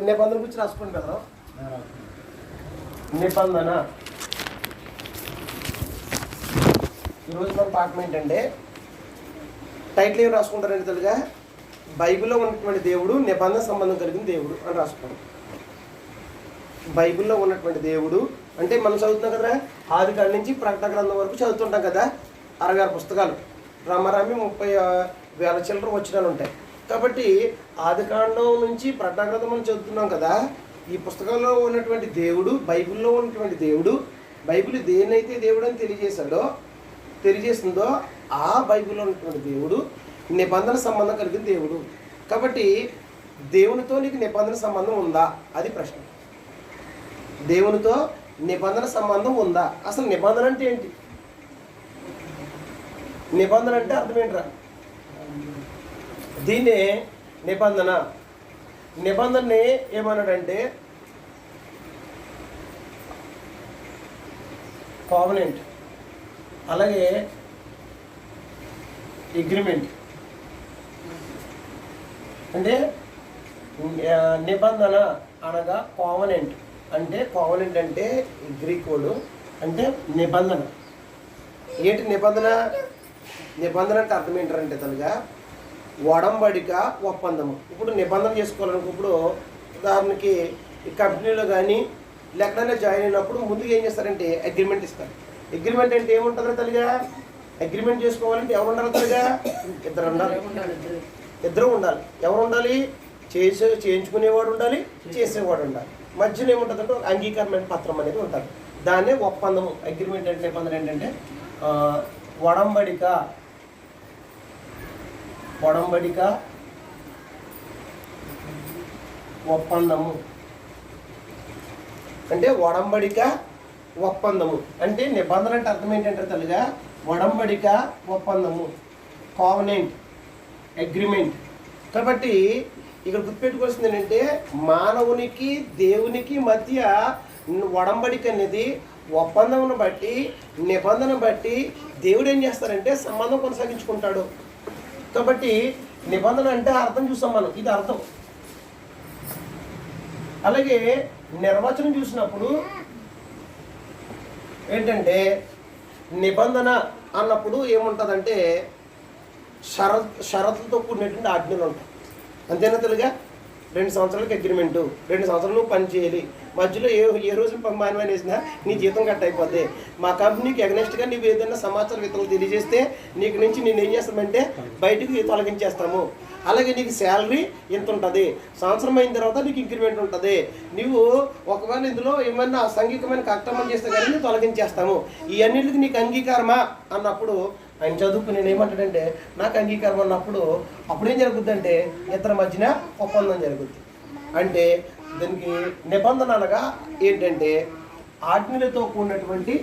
నిబంధన గురించి రాసుకోండి కదా. నిబంధన. ఈరోజు మన పాఠం ఏంటంటే టైటిల్ ఏం రాసుకుంటారంటే తెలుగా, బైబిల్లో ఉన్నటువంటి దేవుడు నిబంధన సంబంధం కలిగిన దేవుడు అని రాసుకోండి. బైబిల్లో ఉన్నటువంటి దేవుడు అంటే మనం చదువుతున్నాం కదా, ఆది కాడి నుంచి ప్రకటన గ్రంథం వరకు చదువుతుంటాం కదా. 66 పుస్తకాలు, రామారామి 30,000 చిల్లర వచనాలు ఉంటాయి. కాబట్టి ఆది కాండం నుంచి ప్రకటన గ్రంథం మనం చదువుతున్నాం కదా. ఈ పుస్తకంలో ఉన్నటువంటి దేవుడు, బైబిల్లో ఉన్నటువంటి దేవుడు, బైబిల్ దేనైతే దేవుడు అని తెలియజేస్తుందో ఆ బైబిల్లో ఉన్నటువంటి దేవుడు నిబంధన సంబంధం కలిగిన దేవుడు. కాబట్టి దేవునితో నీకు నిబంధన సంబంధం ఉందా? అది ప్రశ్న. దేవునితో నిబంధన సంబంధం ఉందా? అసలు నిబంధన అంటే ఏంటి? నిబంధన అంటే అర్థం ఏంట్రా? దీన్నే నిబంధన. నిబంధనని ఏమన్నాడంటే కావనెంట్, అలాగే అగ్రిమెంట్. అంటే నిబంధన అనగా కావనెంట్. అంటే కావనెంట్ అంటే గ్రీక్ వర్డ్, అంటే నిబంధన. ఏంటి నిబంధన? నిబంధన అంటే అర్థం ఏంటంటే తనగా ఒడంబడిక, ఒప్పందము. ఇప్పుడు నిబంధన చేసుకోవాలనుకో, ఇప్పుడు ఉదాహరణకి ఈ కంపెనీలో కానీ ఎక్కడైనా జాయిన్ అయినప్పుడు ముందుగా ఏం చేస్తారంటే అగ్రిమెంట్ ఇస్తారు. అగ్రిమెంట్ అంటే ఏముంటుందో తల్లిగా, అగ్రిమెంట్ చేసుకోవాలంటే ఎవరు ఉండాలి తల్లిగా? ఇద్దరు ఉండాలి. ఎవరు ఉండాలి? చేయించుకునేవాడు ఉండాలి, చేసేవాడు ఉండాలి. మధ్యలో ఏముంటుందంటే ఒక అంగీకారమైన పత్రం అనేది ఉంటుంది. దాన్నే ఒప్పందము. అగ్రిమెంట్ అంటే నిబంధన ఏంటంటే ఒడంబడిక, ఒప్పందము. అంటే ఒడంబడిక, ఒప్పందము అంటే నిబంధన అంటే అర్థం ఏంటంటే తల్లిగా ఒడంబడిక, ఒప్పందము, కావనెంట్, అగ్రిమెంట్. కాబట్టి ఇక్కడ గుర్తుపెట్టుకోవాల్సింది ఏంటంటే మానవునికి దేవునికి మధ్య ఒడంబడిక అనేది ఒప్పందమును బట్టి, నిబంధన బట్టి దేవుడు ఏం చేస్తారంటే సంబంధం కొనసాగించుకుంటాడు. కాబట్టి నిబంధన అంటే అర్థం చూసాం మనం, ఇది అర్థం. అలాగే నిర్వచనం చూసినప్పుడు ఏంటంటే నిబంధన అన్నప్పుడు ఏముంటుందంటే షరతులతో కూడినటువంటి ఆజ్ఞలు ఉంటాయి. అంతేనా తెలుగా? 2 సంవత్సరాలకి అగ్రిమెంటు, 2 సంవత్సరాలు నువ్వు పని చేయాలి. మధ్యలో ఏ రోజు మానవని వేసినా నీ జీతం కట్ అయిపోద్ది. మా కంపెనీకి ఎగనెస్ట్గా నువ్వు ఏదైనా సమాచారం ఇతరులు తెలియజేస్తే నీకు నుంచి నేను ఏం చేస్తామంటే బయటకు తొలగించేస్తాము. అలాగే నీకు శాలరీ ఎంత ఉంటుంది, సంవత్సరం అయిన తర్వాత నీకు ఇంక్రిమెంట్ ఉంటుంది. నువ్వు ఒకవేళ ఇందులో ఏమన్నా అసాంఘికమైన కార్యక్రమం చేస్తే కానీ నువ్వు తొలగించేస్తాము. ఈ అన్నింటికి నీకు అంగీకారమా అన్నప్పుడు ఆయన చదువుకు నేను ఏమంటాడంటే నాకు అంగీకారం అన్నప్పుడు అప్పుడు ఏం జరుగుద్దంటే ఇద్దరి మధ్యన ఒప్పందం జరుగుద్ది. అంటే దీనికి నిబంధన అనగా ఏంటంటే ఆజ్ఞలతో కూడినటువంటి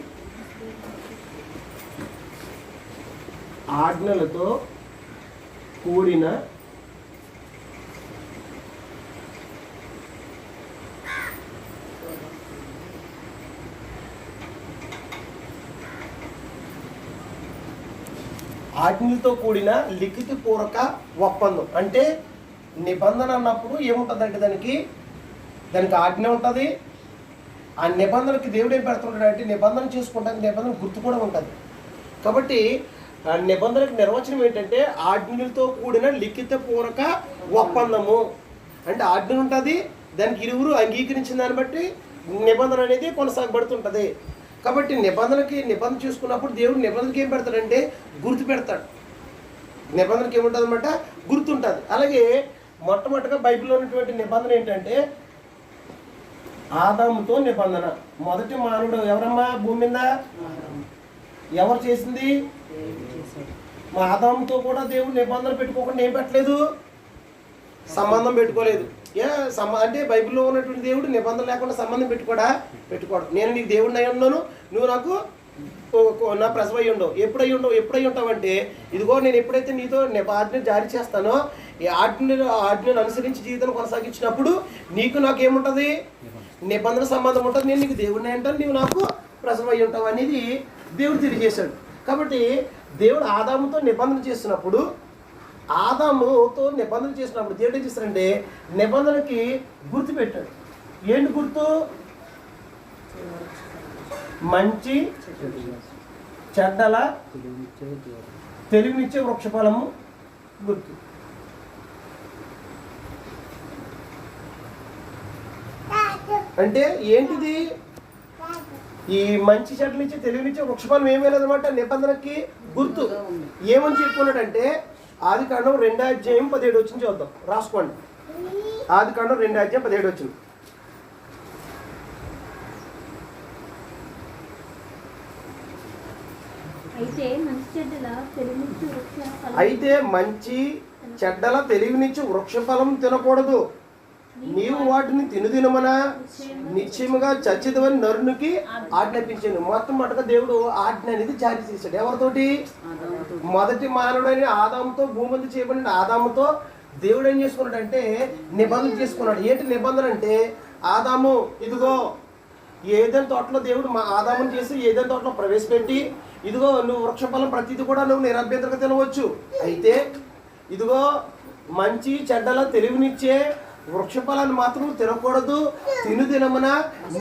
లిఖితపూర్వక ఒప్పందం. అంటే నిబంధన అన్నప్పుడు ఏముంటుందంటే దానికి ఆజ్ఞ ఉంటుంది. ఆ నిబంధనకి దేవుడు ఏం పెడుతుంటాడు అంటే నిబంధన చేసుకుంటానికి నిబంధన గుర్తు కూడా ఉంటుంది. కాబట్టి ఆ నిబంధనకు నిర్వచనం ఏంటంటే ఆజ్ఞలతో కూడిన లిఖితపూర్వక ఒప్పందము. అంటే ఆజ్ఞ ఉంటుంది, దానికి ఇరువురు అంగీకరించిన దాన్ని బట్టి నిబంధన అనేది కొనసాగబడుతుంటుంది. కాబట్టి నిబంధన చూసుకున్నప్పుడు దేవుడు నిబంధనకి ఏం పెడతాడంటే గుర్తు పెడతాడు. నిబంధనకి ఏముంటుంది అన్నమాట? గుర్తుంటుంది. అలాగే మొట్టమొదటిగా బైబిల్లో ఉన్నటువంటి నిబంధన ఏంటంటే ఆదాముతో నిబంధన. మొదటి మానవుడు ఎవరమ్మా భూమి మీద? ఎవరు చేసింది? మా ఆదాముతో కూడా దేవుడు నిబంధన పెట్టుకోకుండా ఏం పెట్టలేదు, సంబంధం పెట్టుకోలేదు. అంటే బైబిల్లో ఉన్నటువంటి దేవుడు నిబంధన లేకుండా సంబంధం పెట్టుకోడు. నేను నీకు దేవుడిని అయి ఉన్నాను, నువ్వు నాకు నా ప్రసవ అయ్యి ఉండవు. ఎప్పుడై ఉంటావంటే ఇదిగో నేను ఎప్పుడైతే నీతో ఆజ్ఞ జారీ చేస్తానో ఈ ఆజ్ఞను అనుసరించి జీవితం కొనసాగించినప్పుడు నీకు నాకు ఏముంటుంది? నిబంధన సంబంధం ఉంటుంది. నేను నీకు దేవుడిని అంటాను, నీవు నాకు ప్రసవ అయ్యి ఉంటావు అనేది దేవుడు తెలియజేశాడు. కాబట్టి దేవుడు ఆదాముతో నిబంధన చేసినప్పుడు ఆదాముతో నిబంధన చేసినప్పుడు దేవుడు ఏం చేస్తారంటే నిబంధనకి గుర్తు పెట్టాడు. ఏంటి గుర్తు? మంచి చెడ్డల తెలివినిచ్చే వృక్షఫలము గుర్తు. అంటే ఏంటిది? ఈ మంచి చెడ్డలు ఇచ్చే తెలివినిచ్చే వృక్షఫలం ఏమీ లేదన్నమాట, నిబంధనకి గుర్తు. ఏమని చెప్పుకున్నాడంటే ఆదికాండం 2:17 చూద్దాం, రాసుకోండి. ఆదికాండం 2:17. అయితే మంచి చెడ్డల తెలివినిచ్చి వృక్షఫలం తినకూడదు, నీవు వాటిని తినుదినమన నిశ్చయముగా చచ్చిదవని నరునికి ఆజ్ఞాపించాను. మొత్తం మటుగా దేవుడు ఆజ్ఞ అనేది జారీ చేశాడు. ఎవరితోటి? మొదటి మానవుడైన ఆదాముతో, భూమి చేయబడిన ఆదాముతో దేవుడు ఏం చేసుకున్నాడంటే నిబంధన చేసుకున్నాడు. ఏంటి నిబంధన అంటే, ఆదాము ఇదిగో ఏదైనా తోటలో దేవుడు మా ఆదాముని చేసి ఏదైనా తోటలో ప్రవేశపెట్టి, ఇదిగో నువ్వు వృక్షఫలం ప్రతిదీ కూడా నువ్వు నిరభ్యంతరంగా తినవచ్చు. అయితే ఇదిగో మంచి చెడ్డల తెలివినిచ్చే వృక్షఫలాన్ని మాత్రం తినకూడదు, తినమున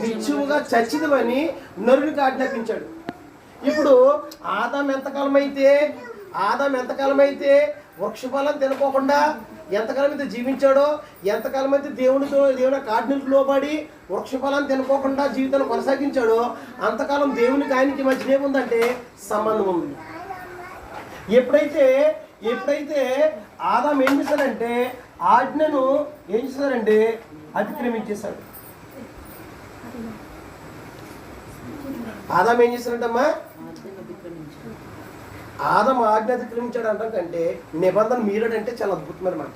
నిత్యముగా చచ్చిదవని నరునికి ఆజ్ఞాపించాడు. ఇప్పుడు ఆదాం ఎంతకాలం అయితే వృక్షఫలం తినకోకుండా ఎంతకాలం అయితే జీవించాడో, ఎంతకాలం అయితే దేవుని ఆజ్ఞలకు లోబడి వృక్షఫలాన్ని తినకోకుండా జీవితాన్ని కొనసాగించాడో, అంతకాలం దేవునికి ఆయనకి మధ్య ఏముందంటే సంబంధం ఉంది. ఎప్పుడైతే ఆదాం ఏం చేశాడంటే ఆజ్ఞను ఏం చేశారంటే అతిక్రమించేశాడు. ఆదాం ఏం చేశాడంటమ్మా? ఆదాం ఆజ్ఞ అతిక్రమించాడు అంటాం కంటే నిబంధన మీరడంటే చాలా అద్భుతమైన మాట.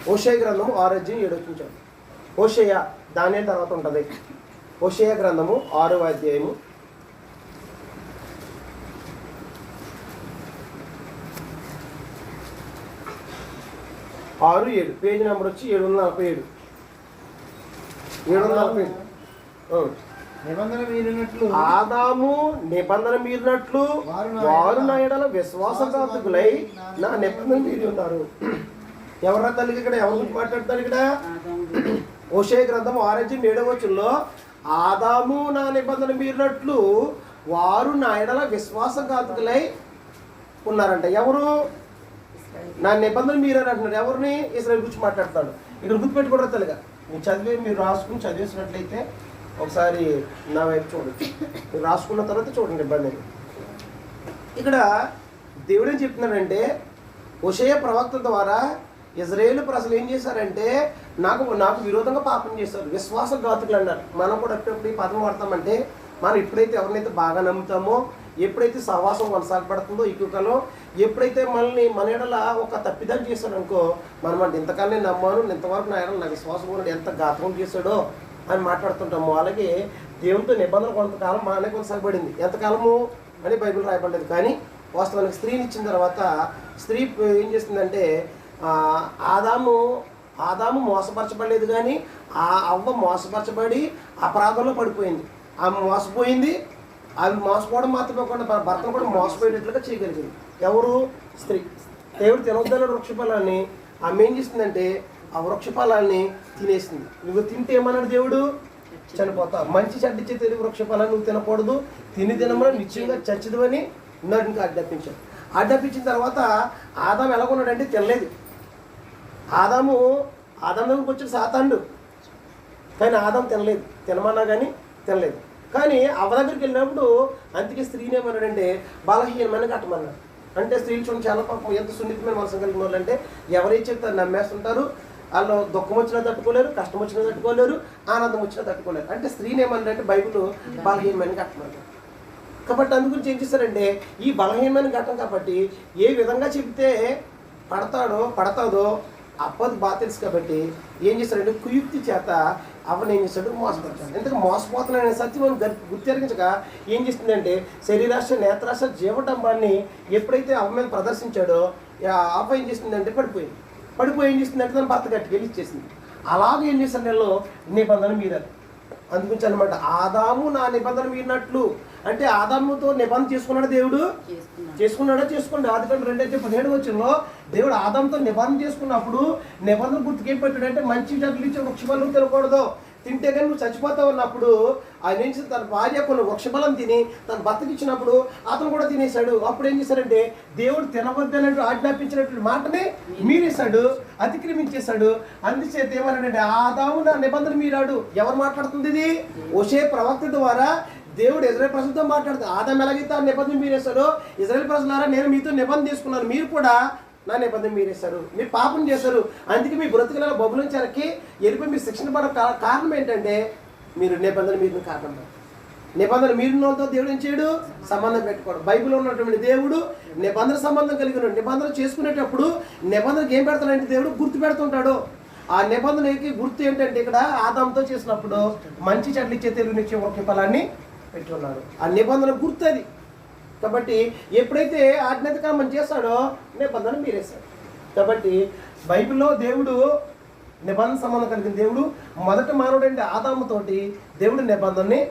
హోషేయ గ్రంథము 6:7. హోషేయ దానియేలు తర్వాత ఉంటుంది. హోషేయ గ్రంథము 6వ 6:7 పేజీ నెంబర్ వచ్చి 747. ఆదాము నిబంధన మీరినట్లు వారు నా ఎడల విశ్వాసఘాతకులై నా నిబంధన మీరి ఉన్నారు. ఎవరా తల్లికి ఇక్కడ ఎవరు గురించి మాట్లాడతారు? ఇక్కడ హోషేయ గ్రంథం 6:7 ఆదాము నా నిబంధన మీరినట్లు వారు నా ఎడల విశ్వాసఘాతకులై ఉన్నారంట. ఎవరు? నా నిబంధన మీరని అంటున్నారు. ఎవరిని? ఇశ్రాయేలు గురించి మాట్లాడతాడు. ఇక్కడ గుర్తుపెట్టుకోవడం తల్లిగా మీరు రాసుకుని చదివేసినట్లయితే ఒకసారి నా వైపు చూడొచ్చు. మీరు రాసుకున్న తర్వాత చూడండి, ఇబ్బంది. ఇక్కడ దేవుడు ఏం చెప్తున్నాడంటే హోషేయ ప్రవక్త ద్వారా ఇజ్రాయేలు ప్రజలు ఏం చేశారంటే నాకు విరోధంగా పాపం చేశారు, విశ్వాసఘాతుకులు అన్నారు. మనం కూడా ఎప్పుడెప్పుడు ఈ పదం వాడతామంటే మనం ఎప్పుడైతే ఎవరినైతే బాగా నమ్ముతామో, ఎప్పుడైతే సహవాసం కొనసాగబడుతుందో ఈ కుకలో, ఎప్పుడైతే మనల్ని మన ఎడల ఒక తప్పిదాలు చేశాడనుకో, మనం అంటే ఇంతకాలం నమ్మాను, ఇంతవరకు నా ఎడల నా విశ్వాసం కూడా ఎంత ఘాతకం చేశాడో అని మాట్లాడుతుంటాము. అలాగే దేవునితో నిబంధన కొంతకాలం బాగానే కొనసాగబడింది. ఎంతకాలము అని బైబిల్ రాయబడలేదు. కానీ వాస్తవానికి స్త్రీని ఇచ్చిన తర్వాత స్త్రీ ఏం చేస్తుందంటే ఆదాము మోసపరచబడలేదు, కానీ ఆ అవ్వ మోసపరచబడి అపరాధంలో పడిపోయింది. ఆమె మోసపోయింది. ఆమె మోసపోవడం మాత్రమే కాకుండా భర్తను కూడా మోసపోయేటట్లుగా చేయగలిగింది. ఎవరు? స్త్రీ. దేవుడు తినొద్దన్న వృక్షఫలాన్ని ఆమె ఏం చేస్తుందంటే ఆ వృక్షఫలాన్ని తినేసింది. నువ్వు తింటే ఏమన్నాడు దేవుడు? చనిపోతావు. మంచి చెడ్డిచ్చే తెలివి వృక్షఫలాన్ని నువ్వు తినకూడదు, తినమని నిశ్చయంగా చచ్చిదవని నరునికి ఆజ్ఞాపించాడు. ఆజ్ఞాపించిన తర్వాత ఆదాం ఎలాగొన్నాడంటే తినలేదు. ఆదాము దగ్గరికి వచ్చి సాతాండు, కానీ ఆదాం తినలేదు. తినమన్నా కానీ తినలేదు. కానీ అవ్వ దగ్గరికి వెళ్ళినప్పుడు అందుకే స్త్రీని ఏమన్నాడంటే బలహీనమైన కట్టమన్నాడు. అంటే స్త్రీలు చూడండి చాలా పాపం ఎంత సున్నితమైన మనసు కలిగిన వాళ్ళు అంటే ఎవరైతే చెప్తారు నమ్మేస్తుంటారు. వాళ్ళు దుఃఖం వచ్చినా తట్టుకోలేరు, కష్టం వచ్చినా తట్టుకోలేరు, ఆనందం వచ్చినా తట్టుకోలేరు. అంటే స్త్రీని ఏమన్నాడంటే బైబిల్ బలహీనమైన కట్టమన్నాడు. కాబట్టి అందుగురించి ఏం చేస్తారంటే ఈ బలహీనమైన ఘట్టం కాబట్టి ఏ విధంగా చెప్తే పడతాదో అప్పది బాగా తెలుసు. కాబట్టి ఏం చేస్తారంటే కుయుక్తి చేత అవ్వని ఏం చేస్తాడు? మోసపడతాడు. ఎందుకంటే మోసపోతున్నాడనే సత్యం గుర్తించక ఏం చేస్తుందంటే శరీరాశ, నేత్రాశ, జీవటంబాన్ని ఎప్పుడైతే అవ్వ మీద ప్రదర్శించాడో అవ్వ ఏం చేస్తుందంటే పడిపోయి ఏం చేస్తుందంటే తన భర్త గట్టికి వెళ్ళి ఇచ్చేసింది. అలాగే ఏం చేస్తాడు? నేను నిబంధన మీరారు. అందుగురించి అనమాట ఆదాము నా నిబంధన మీరినట్లు అంటే ఆదాముతో నిబంధన చేసుకున్నాడు దేవుడు చేసుకోండి. ఆదికాండం 2:17 దేవుడు ఆదాముతో నిబంధన చేసుకున్నప్పుడు నిబంధన గుర్తుకేం పెట్టాడు అంటే మంచి చెట్లు ఇచ్చే వృక్షఫలం తినకూడదు, తింటే కానీ నువ్వు చచ్చిపోతావు అన్నప్పుడు ఆయన ఏం చేసి తన భార్య కొన్ని వృక్షఫలం తిని తన భర్తకి ఇచ్చినప్పుడు అతను కూడా తినేశాడు. అప్పుడు ఏం చేశారంటే దేవుడు తినవద్దనంటూ ఆజ్ఞాపించినటువంటి మాటనే మీరేశాడు, అతిక్రమించేశాడు. అందుచేత ఏమన్నాడంటే ఆదాము నా నిబంధన మీరాడు. ఎవరు మాట్లాడుతుంది ఇది? హోషేయ ప్రవక్త ద్వారా దేవుడు ఇజ్రాయేల్ ప్రజలతో మాట్లాడుతుంది. ఆదాము ఎలాగైతే ఆ నిబంధన మీరేశాడో ఇజ్రాయేల్ ప్రజలారా నేను మీతో నిబంధన తీసుకున్నాను, మీరు కూడా నా నిబంధన మీరేశారు, మీరు పాపం చేశారు, అందుకే మీ బ్రతుకులలో బబులోను చెరకి వెళ్ళిపోయి మీరు శిక్షణ పడ కారణం ఏంటంటే మీరు నిబంధన మీరిన కారణం. నిబంధన మీరినతో దేవుడు ఏం చేయడు? సంబంధం పెట్టుకోడు. బైబిల్లో ఉన్నటువంటి దేవుడు నిబంధన సంబంధం కలిగి ఉన్నాడు. నిబంధన చేసుకునేటప్పుడు నిబంధనకి ఏం పెడతాడంటే దేవుడు గుర్తు పెడుతుంటాడు. ఆ నిబంధనకి గుర్తు ఏంటంటే ఇక్కడ ఆదాముతో చేసినప్పుడు మంచి చెట్లు ఇచ్చే తెలుగునిచ్చే ఒక ఫలాన్ని పెట్టి ఉన్నాడు. ఆ నిబంధన గుర్తు అది. కాబట్టి ఎప్పుడైతే ఆజ్ఞాతకరం చేస్తాడో నిబంధన మీరేశాడు. కాబట్టి బైబిల్లో దేవుడు నిబంధన సంబంధం కలిగిన దేవుడు మొదట మానవుడు అంటే ఆదాముతోటి దేవుడు నిబంధనని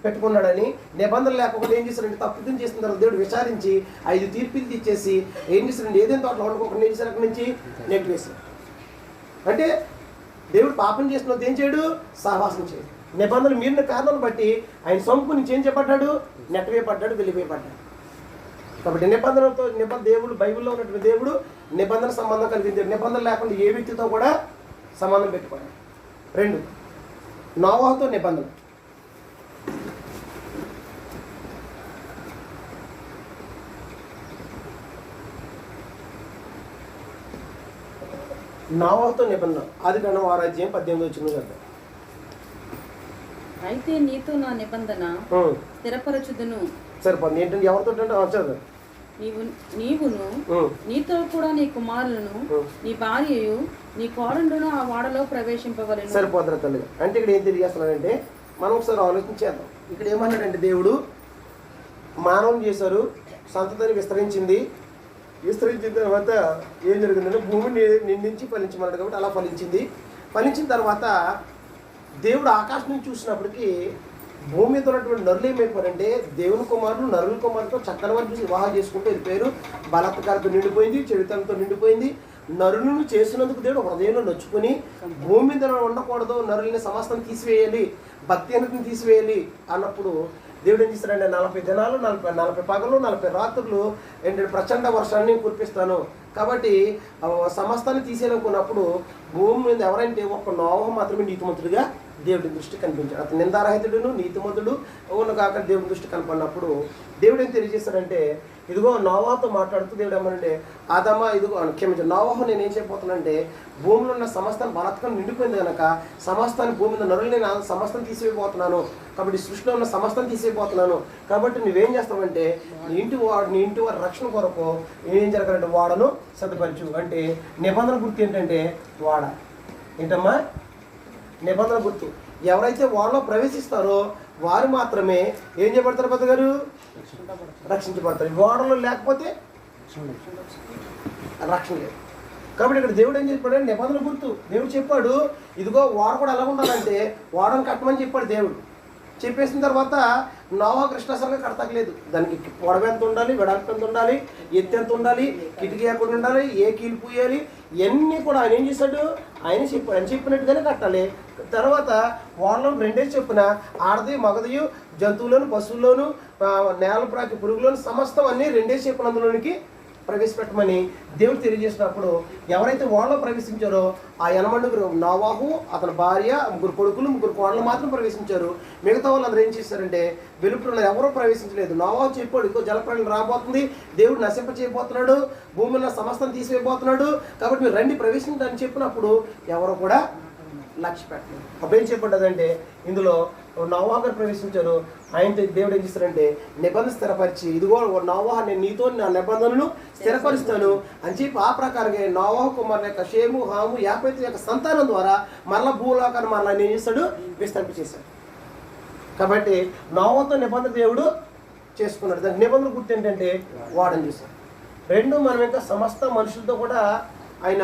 పెట్టుకున్నాడని, నిబంధన లేకపోతే ఏం చేశారంటే తప్పిదం చేసిన తర్వాత దేవుడు విచారించి 5 తీర్పులు ఇచ్చేసి ఏం చేశారంటే ఏదైనా తోటలో వండుకోకుండా ఏం చేశారు అక్కడి నుంచి నెట్టివేశారు. అంటే దేవుడు పాపం చేసిన ఏం చేయడు? సహవాసం చేయడు. నిబంధనలు మీరిన కారణాలను బట్టి ఆయన సొంపు నుంచి ఏం చెప్పడ్డాడు? నెట్టవేయబడ్డాడు, వెళ్ళిపోయబడ్డాడు. కాబట్టి దేవుడు బైబిల్లో ఉన్నటువంటి దేవుడు నిబంధన సంబంధం కలిగింది. నిబంధన లేకుండా ఏ వ్యక్తితో కూడా సంబంధం పెట్టుకోవాలి. 2 నోవాహుతో నిబంధన. నోవాహుతో నిబంధన ఆదికాండం 6:18 అయితే నీతో నా నిబంధన స్థిరపరచుదును. సరిపోతుంది. ఏంటంటే ఎవరితో చదువు నీవును నీతో కూడా నీ కుమారులను నీ భార్యయు నీ కోడండును ఆ వాడలో ప్రవేశింపవలెను. సరిపోతుంది తల్లి. అంటే ఇక్కడ ఏం తెలియజేస్తున్నాడంటే మనం ఒకసారి ఆలోచించేద్దాం. ఇక్కడ ఏమన్నాడంటే దేవుడు మానవం చేశారు, సంతతిని విస్తరించిన తర్వాత ఏం జరిగిందంటే భూమిని నిండించి ఫలించమన్నాడు. కాబట్టి అలా ఫలించిన తర్వాత దేవుడు ఆకాశం నుంచి చూసినప్పటికీ భూమి మీద ఉన్నటువంటి నరులు ఏమైపోయారంటే దేవుని కుమారులు నరుల కుమారులతో చక్కని వారు చూసి వివాహం చేసుకుంటూ వెళ్ళిపోయారు. బలాత్కారంతో నిండిపోయింది, చెడుతనంతో నిండిపోయింది. నరులను చేసినందుకు దేవుడు హృదయంలో నొచ్చుకుని భూమి మీద ఉండకూడదు, నరులని సమస్తం తీసివేయాలి, భక్తి అనేది తీసివేయాలి అన్నప్పుడు దేవుడు ఏం చేస్తాడంటే 40 దినాలు 40 పగలు 40 రాత్రులు ఏంటంటే ప్రచండ వర్షాన్ని కురిపిస్తాను. కాబట్టి సమస్తాన్ని తీసేయాలనుకున్నప్పుడు భూమి మీద ఎవరంటే ఒక్క నోవహు మాత్రమే నీతిమంతుడిగా దేవుడి దృష్టి కనిపించాడు. అతను నిందారహితుడును నీతిమంతుడు అవును కాక దేవుడి దృష్టి కనపడినప్పుడు దేవుడు ఏం తెలియజేస్తాడంటే ఇదిగో నోవాహుతో మాట్లాడుతూ దేవుడు ఏమనంటే ఆదామా ఇదిగో క్షమించు నోవాహు నేను ఏం చెప్పబోతున్నానంటే భూమిలో ఉన్న సమస్తాన్ని బలత్కారం నిండిపోయింది కనుక సమస్తాన్ని భూమి మీద నరులు నేను సమస్తం తీసివేయబోతున్నాను. కాబట్టి సృష్టిలో ఉన్న సమస్తం తీసివేయబోతున్నాను. కాబట్టి నువ్వేం చేస్తావంటే నీ ఇంటి వారి రక్షణ కొరకు ఏం జరగాలంటే వాడను సర్దుపరచు. అంటే నిబంధన గుర్తు ఏంటంటే వాడ. ఏంటమ్మా? నిబంధన గుర్తు. ఎవరైతే వాళ్ళలో ప్రవేశిస్తారో వారు మాత్రమే ఏం చేయబడతారు? పెద్ద గారు రక్షించబడతారు. వాడలో లేకపోతే రక్షణ లేదు. కాబట్టి ఇక్కడ దేవుడు ఏం చెప్పాడు? నిబంధన గుర్తు. దేవుడు చెప్పాడు ఇదిగో వాడ కూడా ఎలా ఉండాలంటే వాడని కట్టమని చెప్పాడు దేవుడు. చెప్పేసిన తర్వాత నోవా కృష్ణాసరంగా కడతలేదు. దానికి పొడవ ఎంత ఉండాలి, వెడల్పు ఎంత ఉండాలి, ఎత్తు ఎంత ఉండాలి, కిటికీ ఎక్కడ ఉండాలి, ఏ కీలు పూయాలి, ఇవన్నీ కూడా ఆయన ఏం చేశాడు? ఆయన చెప్పాడు. ఆయన చెప్పినట్టుగానే కట్టాలి. తర్వాత వాళ్ళలో 2 చొప్పున ఆడది మగదియు జంతువులను పశువుల్లోను నేల ప్రాకి పురుగులను సమస్తం అన్నీ 2 చొప్పున అందులోనికి ప్రవేశపెట్టమని దేవుడు తెలియజేసినప్పుడు ఎవరైతే వాళ్ళలో ప్రవేశించారో ఆ 80 నోవాహు అతని భార్య 3 కొడుకులు 3 కోడలు మాత్రం ప్రవేశించారు. మిగతా వాళ్ళు అందరూ ఏం చేశారంటే వెలుపులో ఎవరూ ప్రవేశించలేదు. నోవాహు చెప్పాడు ఇంకో జలప్రళయం రాబోతుంది, దేవుడు నశింప చేయబోతున్నాడు, భూమిలో సమస్తం తీసివేయబోతున్నాడు, కాబట్టి మీరు రండి ప్రవేశించని చెప్పినప్పుడు ఎవరు కూడా లక్ష్య పెట్టలేదు. అప్పుడు ఏం చెప్పబడ్డదంటే ఇందులో నోవాహు గారు ప్రవేశించారు. ఆయనతో దేవుడు ఏం చేస్తారంటే నిబంధన స్థిరపరిచి ఇదిగో నోవాహు నేను నీతో నా నిబంధనను స్థిరపరుస్తాను అని చెప్పి ఆ ప్రకారంగా నోవాహు కుమారుల యొక్క షేము హాము యాఫెతు యొక్క సంతానం ద్వారా మరలా భూలోకాన్ని మరలా ఏం చేస్తాడు? విస్తరింపచేశాడు. కాబట్టి నోవాహుతో నిబంధన దేవుడు చేసుకున్నాడు. దాని నిబంధన గుర్తు ఏంటంటే వాడని చూశాడు. 2 మనం ఇంకా సమస్త మనుషులతో కూడా ఆయన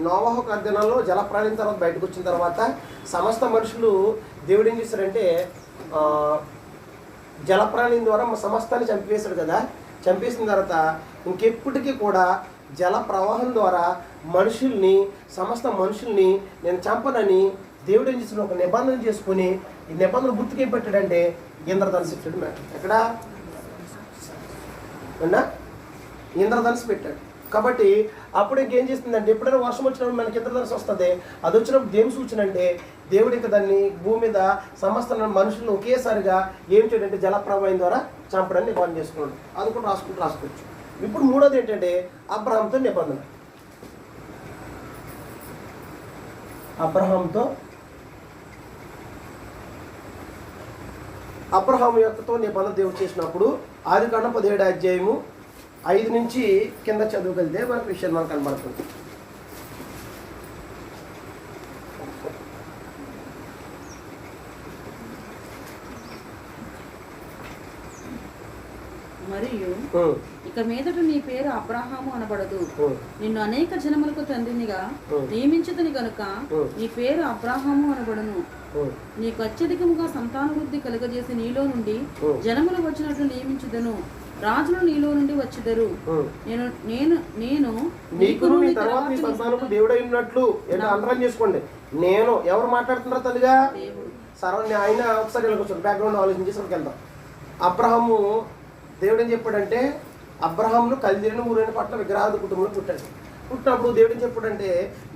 నోవాహు ఒక దినాల్లో జలప్రాణిన తర్వాత బయటకు వచ్చిన తర్వాత సమస్త మనుషులు దేవుడు ఏం చేశారంటే జలప్రాణి ద్వారా సమస్తాన్ని చంపేశాడు కదా. చంపేసిన తర్వాత ఇంకెప్పటికీ కూడా జల ప్రవాహం ద్వారా సమస్త మనుషుల్ని నేను చంపనని దేవుడు ఏం చేసిన ఒక నిబంధన చేసుకుని, ఈ నిబంధన గుర్తుకేం పెట్టాడంటే ఇంద్రధనుసు పెట్టాడు. ఎక్కడ ఇంద్రధనుసు పెట్టాడు. కాబట్టి అప్పుడు ఇంకేం చేస్తుందంటే ఎప్పుడైనా వర్షం వచ్చినప్పుడు మనకి ఇంద్రధనుసు వస్తుంది. అది వచ్చినప్పుడు దేవుని సూచన అంటే దేవుడు ఇంకా దాన్ని భూమి మీద సమస్త మనుషులను ఒకేసారిగా ఏం చేయడంటే జలప్రవాహం ద్వారా చంపడాన్ని నిబంధన చేసుకున్నాడు. అది కూడా రాసుకోవచ్చు. ఇప్పుడు మూడోది ఏంటంటే అబ్రహాంతో నిబంధన. అబ్రహాము యొక్కతో నిబంధన దేవుడు చేసినప్పుడు ఆదికాండం 17వ అధ్యాయము 5 నుంచి కింద చదువుకెళ్తే మనకు విషయం మనకు కనబడుతుంది. మరియు ఇక మీదట నీ పేరు అబ్రహాము అనబడదు, నిన్ను అనేక జనములకు తండ్రినిగా నియమించుదని గనుక నీ పేరు అబ్రహాము అనబడును. నీకు అత్యధికముగా సంతాన వృద్ధి కలుగజేసి నీలో నుండి జనములు వచ్చినట్లు నియమించుదను, రాజులు నీలో నుండి వచ్చేదరు. నేను నీకును నీ తర్వాత నీ సంతానము దేవుడై ఉన్నట్లు అండర్లైన్ చేసుకోండి. నేను ఎవరు మాట్లాడుతున్నారు తల్లిగా? ఆయన ఒకసారి బ్యాక్గ్రౌండ్ ఆలోచించేసి వెళ్దాం. అబ్రహాము దేవుడు ఏం చెప్పాడంటే అబ్రహామును కల్దీయుని ఊరైన పట్ల విగ్రహాల కుటుంబంలో పుట్టాడు. పుట్టినప్పుడు దేవుడు ఏం చెప్పాడంటే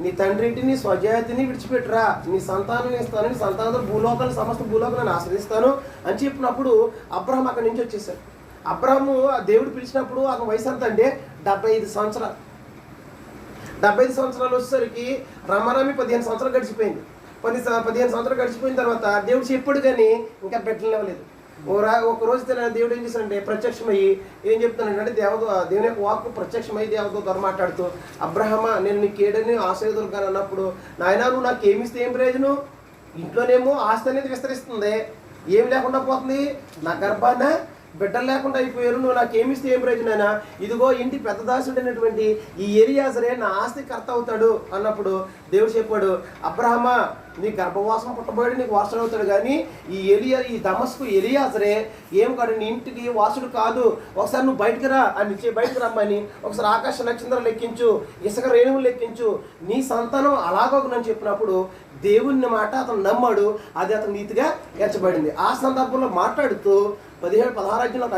నీ తండ్రింటిని స్వజాతిని విడిచిపెట్టురా, నీ సంతానం ఇస్తాను, నీ సంతానం భూలోకాలు సమస్త భూలోకాలను ఆశ్రయిస్తాను అని చెప్పినప్పుడు అబ్రహాం అక్కడి నుంచి వచ్చేసాడు. అబ్రహాము దేవుడు పిలిచినప్పుడు అతని వయసు ఎంత అంటే 75 సంవత్సరాలు. 75 సంవత్సరాలు వచ్చేసరికి రమారామి 15 సంవత్సరాలు గడిచిపోయింది. 15 సంవత్సరాలు గడిచిపోయిన తర్వాత దేవుడు చెప్పాడు కానీ ఇంకా పెట్టలేవలేదు. ఒక రోజు దేవుడు ఏం చేశాడంటే ప్రత్యక్షమయ్యి ఏం చెప్తున్నాడంటే దేవుని యొక్క వాక్కు ప్రత్యక్షమయ్యి దేవతో ద్వారా మాట్లాడుతూ అబ్రహమా నేను నీకు ఏడని ఆశీర్వదులు కానీ అన్నప్పుడు నాయన నువ్వు నాకు ఏమిస్తే ఏం ప్రయోజనం? ఇంట్లోనేమో ఆస్తి అనేది విస్తరిస్తుంది, ఏం లేకుండా పోతుంది, నా గర్భాన బిడ్డలు లేకుండా అయిపోయారు, నువ్వు నాకేమిస్తే ఏం ప్రయోజనైనా ఇదిగో ఇంటి పెద్ద దాసుడైనటువంటి ఈ ఎలియాజరే నా ఆస్తి కర్త అవుతాడు అన్నప్పుడు దేవుడు చెప్పాడు అబ్రహమా నీ గర్భవాసం పుట్టబోయాడు, నీకు వారసుడు అవుతాడు, కానీ ఈ దమస్కు ఎలియాజరే ఏం కాదు, నీ ఇంటికి వారసుడు కాదు, ఒకసారి నువ్వు బయటకు రా అని బయటకు రమ్మని ఒకసారి ఆకాశ నక్షత్రం లెక్కించు, ఇసుక రేణువులు లెక్కించు, నీ సంతానం అలాగోనని చెప్పినప్పుడు దేవుని మాట అతను నమ్మాడు, అది అతను నీతిగా ఎంచబడింది. ఆ సందర్భంలో మాట్లాడుతూ 16 అధ్యాయంలో ఒక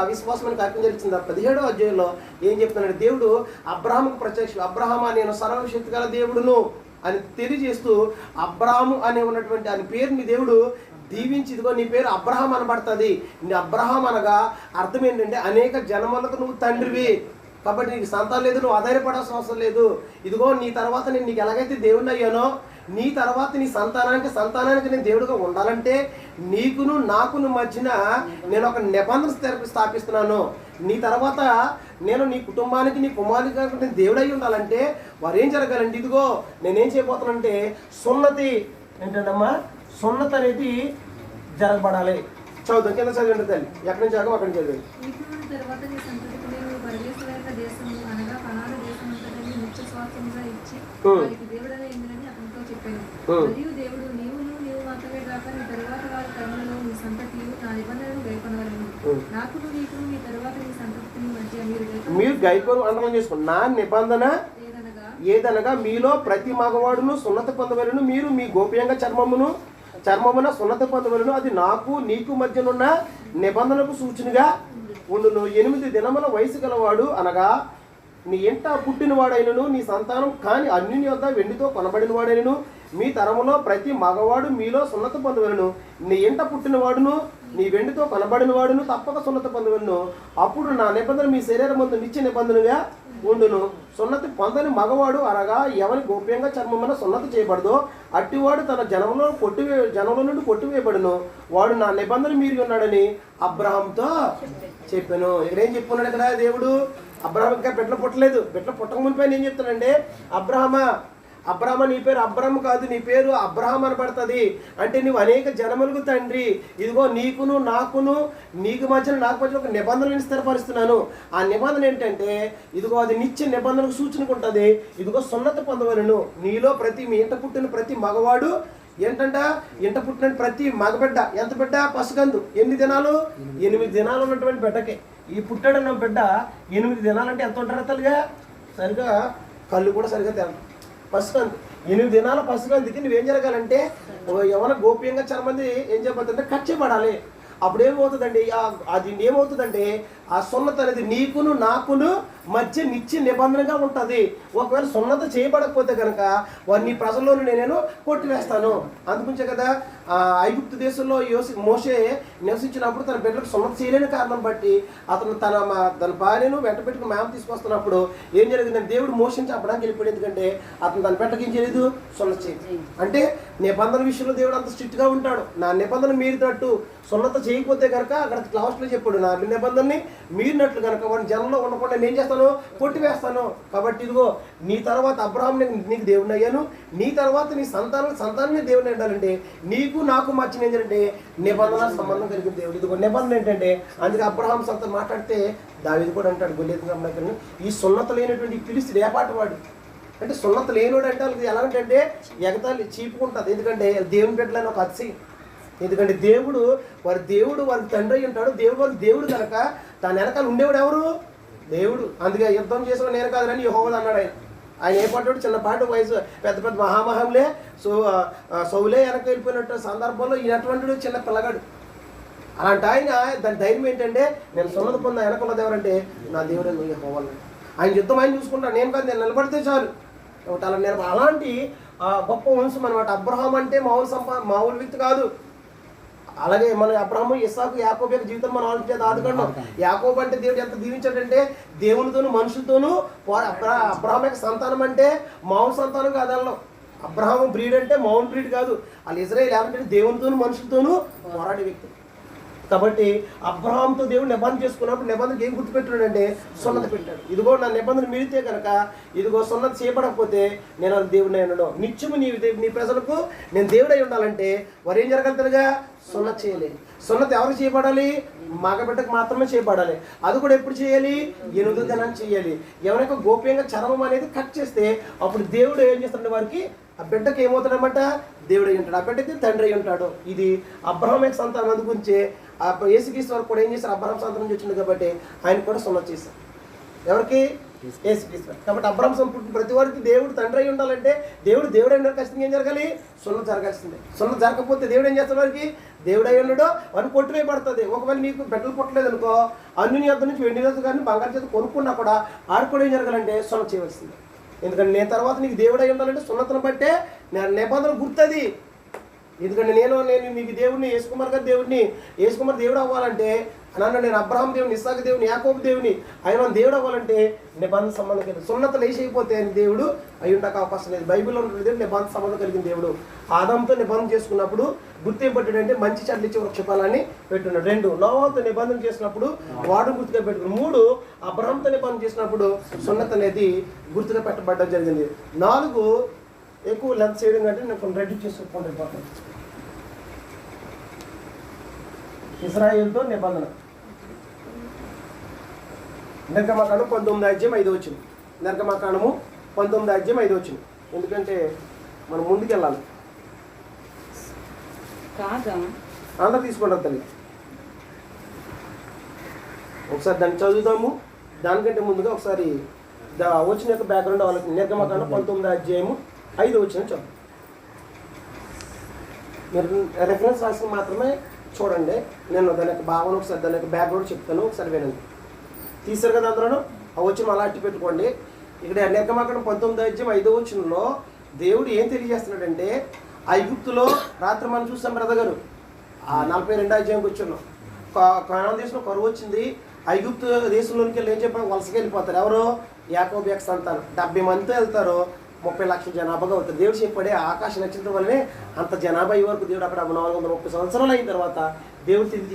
అవిశ్వాసమైన కార్యక్రమం జరిగింది. 17వ అధ్యాయంలో ఏం చెప్తున్నాడు దేవుడు అబ్రహాముకు ప్రత్యక్ష అబ్రహామా నేను సర్వశక్తి గల దేవుడును అని తెలియజేస్తూ అబ్రహాము అనే ఉన్నటువంటి ఆయన పేరుని దేవుడు దీవించి ఇదిగో నీ పేరు అబ్రహాం అనబడుతుంది. నీ అబ్రహాం అనగా అర్థం ఏంటంటే అనేక జన్మలకు నువ్వు తండ్రివి, కాబట్టి నీకు సంతానం లేదు, నువ్వు ఆధారపడాల్సిన అవసరం లేదు. ఇదిగో నీ తర్వాత నేను నీకు ఎలాగైతే దేవుడిని అయ్యానో నీ తర్వాత నీ సంతానానికి నేను దేవుడిగా ఉండాలంటే నీకును నాకును మధ్యన నేను ఒక నిబంధన స్థాపిస్తున్నాను. నీ తర్వాత నేను నీ కుటుంబానికి నీ కుమారుడికి నేను దేవుడై ఉండాలంటే వారు ఏం జరగాలంటే ఇదిగో నేనేం చేయబోతానంటే సున్నతి ఏంటంటమ్మా సున్నతి అనేది జరగబడాలి. చదువు కింద చదివండి తల్లి, ఎక్కడి నుంచి జరగం అక్కడి నుంచి చదివండి. మీరు గైకోను అండర్లైన్ చేసుకోండి. నా నిబంధన ఏదనగా మీలో ప్రతి మగవాడును సున్నతి పొందవలను, మీరు మీ గోప్యంగా చర్మమున సున్నతి పొందవలను, అది నాకు నీకు మధ్యనున్న నిబంధనకు సూచనగా ఉండును. 8 దినముల వయసు గలవాడు అనగా నీ ఇంట పుట్టిన వాడైనను నీ సంతానం కాని అన్యుని యొద్ద వెండితో కొనబడిన వాడైనను మీ తరములో ప్రతి మగవాడు మీలో సున్నతి పొందవలను. నీ ఇంట పుట్టిన వాడును నీ వెండితో కొనబడిన వాడును తప్పక సున్నతి పొందవలను. అప్పుడు నా నిబంధన మీ శరీరం ముందు నిత్య నిబంధనగా ఉండును. సున్నతి పొందని మగవాడు అనగా ఎవరి గోప్యంగా చర్మమున సున్నతి చేయబడదో అట్టివాడు తన జనంలో నుండి కొట్టివేయబడును. వాడు నా నిబంధన మీరి ఉన్నాడని అబ్రహాంతో చెప్పాను. ఇక్కడేం చెప్పుకున్నాడు ఇక్కడ దేవుడు? అబ్రహాం ఇంకా బిడ్డలు పుట్టలేదు. బిడ్డలు పుట్టక మునిపైన ఏం చెప్తానంటే అబ్రహమా అబ్రాహ్మ నీ పేరు అబ్రాహ్మ కాదు, నీ పేరు అబ్రహాం అనబడుతుంది. అంటే నువ్వు అనేక జనములకు తండ్రి. ఇదిగో నీకును నాకును నీకు మధ్యన నాకు మధ్యన ఒక నిబంధనలను స్థిరపరుస్తున్నాను. ఆ నిబంధన ఏంటంటే ఇదిగో అది నిత్య నిబంధనకు సూచనకుంటుంది. ఇదిగో సున్నత పొందవలను. నీలో మీ ఇంట పుట్టిన ప్రతి మగవాడు ఏంటంట, ఇంట పుట్టిన ప్రతి మగబిడ్డ, ఎంత బిడ్డ? పసికందు. ఎన్ని దినాలు? 8 దినాలు ఉన్నటువంటి బిడ్డకే. ఈ పుట్టాడన్న బిడ్డ 8 దినాలంటే ఎంత ఉంటారు తల్లిగా? సరిగా కళ్ళు కూడా సరిగా తెల పసికందు. 8 దినాల పసికందుకి నువ్వేం జరగాలంటే ఏమైనా గోప్యంగా చాలా మంది ఏం చెప్పబడుతుంటే కట్ చేయబడాలి. అప్పుడు ఏమవుతుందండి, అది ఏమవుతుందంటే ఆ సున్నత అనేది నీకును నాకును మధ్య నిత్య నిబంధనగా ఉంటుంది. ఒకవేళ సున్నత చేయబడకపోతే కనుక వారిని ప్రజల్లోనూ నేను కొట్టివేస్తాను. అందుకుంచే కదా ఐగుప్తు దేశంలో మోషే నివసించినప్పుడు తన బిడ్డలకు సున్నత చేయలేని కారణం బట్టి అతను తన భార్యను వెంట పెట్టుకుని మేమ తీసుకొస్తున్నప్పుడు ఏం జరిగిందంటే దేవుడు మోషని చంపడానికి వెళ్ళిపోయాడు. ఎందుకంటే అతను తన బిడ్డకి ఏం చేయలేదు, సున్నత చేయలేదు. అంటే నిబంధన విషయంలో దేవుడు అంత స్ట్రిక్ట్గా ఉంటాడు. నా నిబంధన మీరినట్టు సున్నత చేయకపోతే కనుక అక్కడ లాస్ట్లో చెప్పాడు, నా నిబంధనని మీరినట్లు కనుక వాడిని జనంలో ఉండకుండా నేను చేస్తాను, కొట్టివేస్తాను. కాబట్టి ఇదిగో నీ తర్వాత అబ్రహాం నీకు దేవుని అయ్యాను, నీ తర్వాత నీ సంతానాన్ని దేవుని ఉండాలంటే నీకు నాకు మధ్య ఏంటంటే నిబంధన సంబంధం కలిగిన దేవుడు. ఇదిగో నిబంధన ఏంటంటే అందుకే అబ్రహాం సంత మాట్లాడితే దావీదు కూడా అంటాడు గొల్లియతు, ఈ సున్నత లేనటువంటి ఫిలిస్తీయుడు ఏపాటి వాడు అంటే సున్నత లేనివాడు అంటే వాళ్ళకి ఎలా అంటే ఎగతాళి చీపుకుంటుంది. ఎందుకంటే దేవుని బిడ్డలని ఒక అతిశయం. ఎందుకంటే వారి తండ్రి అయి ఉంటాడు. దేవుడు కనుక తన వెనకాల ఉండేవాడు ఎవరు? దేవుడు. అందుకే యుద్ధం చేసిన నేను కాదని యెహోవా అన్నాడు. ఆయన ఏ పడ్డాడు? చిన్నపాటి వయసు, పెద్ద పెద్ద మహామహంలే సౌలే వెనక వెళ్ళిపోయినట్టు సందర్భంలో ఈయనటువంటి చిన్న పిల్లగాడు. అలాంటి ఆయన దాని ధైర్యం ఏంటంటే నేను సున్నత పొంద వెనకున్నది ఎవరంటే నా దేవుడే యెహోవా. ఆయన యుద్ధం ఆయన చూసుకుంటాను, నేను కాదు, నేను నిలబడితే చాలు. కాబట్టి అలా నేను అలాంటి గొప్ప వంశం అనమాట. అబ్రహాం అంటే మామూలు వ్యక్తి కాదు. అలాగే మన అబ్రహాము, ఇస్సాకు, యాకోబు యొక్క జీవితం మనం ఆలోచించేది ఆదుకోండి. యాకోబు అంటే దేవుడు ఎంత దీవించాడంటే దేవునితోనూ మనుషులతోనూ అబ్రహాం యొక్క సంతానం అంటే మామూలు సంతానం కాదు. అలా అబ్రహాము బ్రీడ్ అంటే మామూలు బ్రీడ్ కాదు. వాళ్ళు ఇజ్రాయేల్ ఏమంటే దేవునితోనూ మనుషులతోనూ పోరాడే వ్యక్తి. కాబట్టి అబ్రహాంతో దేవుడు నిబంధన చేసుకున్నప్పుడు నిబంధనకి ఏం గుర్తుపెట్టాడంటే సున్నత పెట్టాడు. ఇదిగో నా నిబంధన మీరితే కనుక ఇదిగో సున్నత చేయబడకపోతే నేను అది దేవుడిని ఉండడం. నిత్యము నీ ప్రజలకు నేను దేవుడై ఉండాలంటే వారు ఏం జరగలుగుతారుగా? సున్నత చేయలేదు. సున్నత ఎవరు చేయబడాలి? మగబిడ్డకు మాత్రమే చేయబడాలి. అది కూడా ఎప్పుడు చేయాలి? 8 దినాన్ని చేయాలి. ఎవరైనా గోప్యంగా చర్మం అనేది కట్ చేస్తే అప్పుడు దేవుడు ఏం చేస్తాడు? వారికి ఆ బిడ్డకి ఏమవుతాడనమాట? దేవుడు అయి ఉంటాడు, ఆ బిడ్డకి తండ్రి అయి ఉంటాడు. ఇది అబ్రహాం యొక్క సంతానం. అందుగురించి యేసుక్రీస్తు వారు కూడా ఏం చేశారు? అబ్రహాం సంతానం నుంచి వచ్చింది కాబట్టి ఆయన కూడా సున్నత చేశారు. ఎవరికి? యేసుక్రీస్తు. కాబట్టి అబ్రహాం పుట్టిన ప్రతి వారికి దేవుడు తండ్రి అయి ఉండాలంటే దేవుడు అయినా ఖచ్చితంగా ఏం జరగాలి? సున్నత జరగాల్సిందే. సున్నత జరగకపోతే దేవుడు ఏం చేస్తాడు? వారికి దేవుడు అయి ఉన్నాడో వారిని కొట్టివేయబడుతుంది. ఒకవేళ నీకు బిడ్డలు పుట్టలేదు అనుకో, అన్ని అర్థం నుంచి వెండి రోజు కానీ బంగారు చేత కొనుక్కున్నా కూడా ఆడు కూడా ఏం జరగాలంటే సున్నత చేయవలసిందే. ఎందుకంటే నేను తర్వాత నీకు దేవుడు అయి ఉండాలంటే సున్నతను బట్టే నిబంధన గుర్తుంది. ఎందుకంటే నేను నీకు దేవుడిని యేసుకుమార్ గారి దేవుడిని యేసుకుమార్ దేవుడు అవ్వాలంటే నన్ను నేను అబ్రహాం దేవుని, ఇస్సాకు దేవుని, యాకోబు దేవుని ఆయన దేవుడు అవ్వాలంటే నిబంధన సంబంధం కలిగి సున్నత లేచైపోతే దేవుడు అయి ఉండక అవకాశం లేదు. బైబిల్లో ఉన్న దేవుడు నిబంధన సంబంధం కలిగిన దేవుడు. ఆదాముతో నిబంధన చేసుకున్నప్పుడు గుర్తేపట్టాడంటే మంచి చెడ్ల ఇచ్చే వృక్షఫలాన్ని పెట్టున్నాడు. 2 నోవాహుతో నిబంధన చేసినప్పుడు వాడు గుర్తుగా పెట్టుకున్నాడు. 3 అబ్రహాంతో నిబంధన చేసినప్పుడు సున్నత అనేది గుర్తుగా పెట్టబడడం జరిగింది. 4 ఎక్కువ లెంత్ చేయడం కంటే నేను కొన్ని రెడీ చేసుకుంటాను. ఇశ్రాయేలుతో నిబంధన. నిర్గమకాండం 19:5 నిర్గమకాండము 19:5. ఎందుకంటే మనం ముందుకెళ్ళాలి. అందరూ తీసుకుంటారు తల్లి. ఒకసారి దాన్ని చదువుదాము. దానికంటే ముందుగా ఒకసారి వచ్చిన యొక్క బ్యాక్గ్రౌండ్ వాళ్ళకి. నిర్గమకాండం 19:5 చదువు. మీరు రెఫరెన్స్ రాసిన మాత్రమే చూడండి. నేను దాని యొక్క భావన ఒకసారి దాని యొక్క బ్యాక్గ్రౌండ్ చెప్తాను, ఒకసారి వినండి. తీసారు కదా అందరూ? ఆ వచ్చిన అలా అట్టి పెట్టుకోండి. ఇక్కడ నిర్గమకాండం 19:5 దేవుడు ఏం తెలియజేస్తున్నాడంటే ఐగుప్తులో రాత్రి మనం చూస్తాం బ్రదర్ గారు, ఆ 42వ వచ్చున్నాం. కానాను దేశంలో కరువు వచ్చింది. ఐగుప్తు దేశంలోనికి వెళ్ళి ఏం చెప్పారు? వలసకి వెళ్ళిపోతారు. ఎవరు? యాకోబు యొక్క సంతానం. 70 మందితో వెళ్తారు. 30 లక్షల జనాభాగా అవుతారు. దేవుడు చెప్పాడే ఆకాశ నక్షత్రం వల్లనే అంత జనాభా ఈ వరకు దేవుడు అక్కడ 430 సంవత్సరాలు అయిన తర్వాత దేవుడు తిరిగి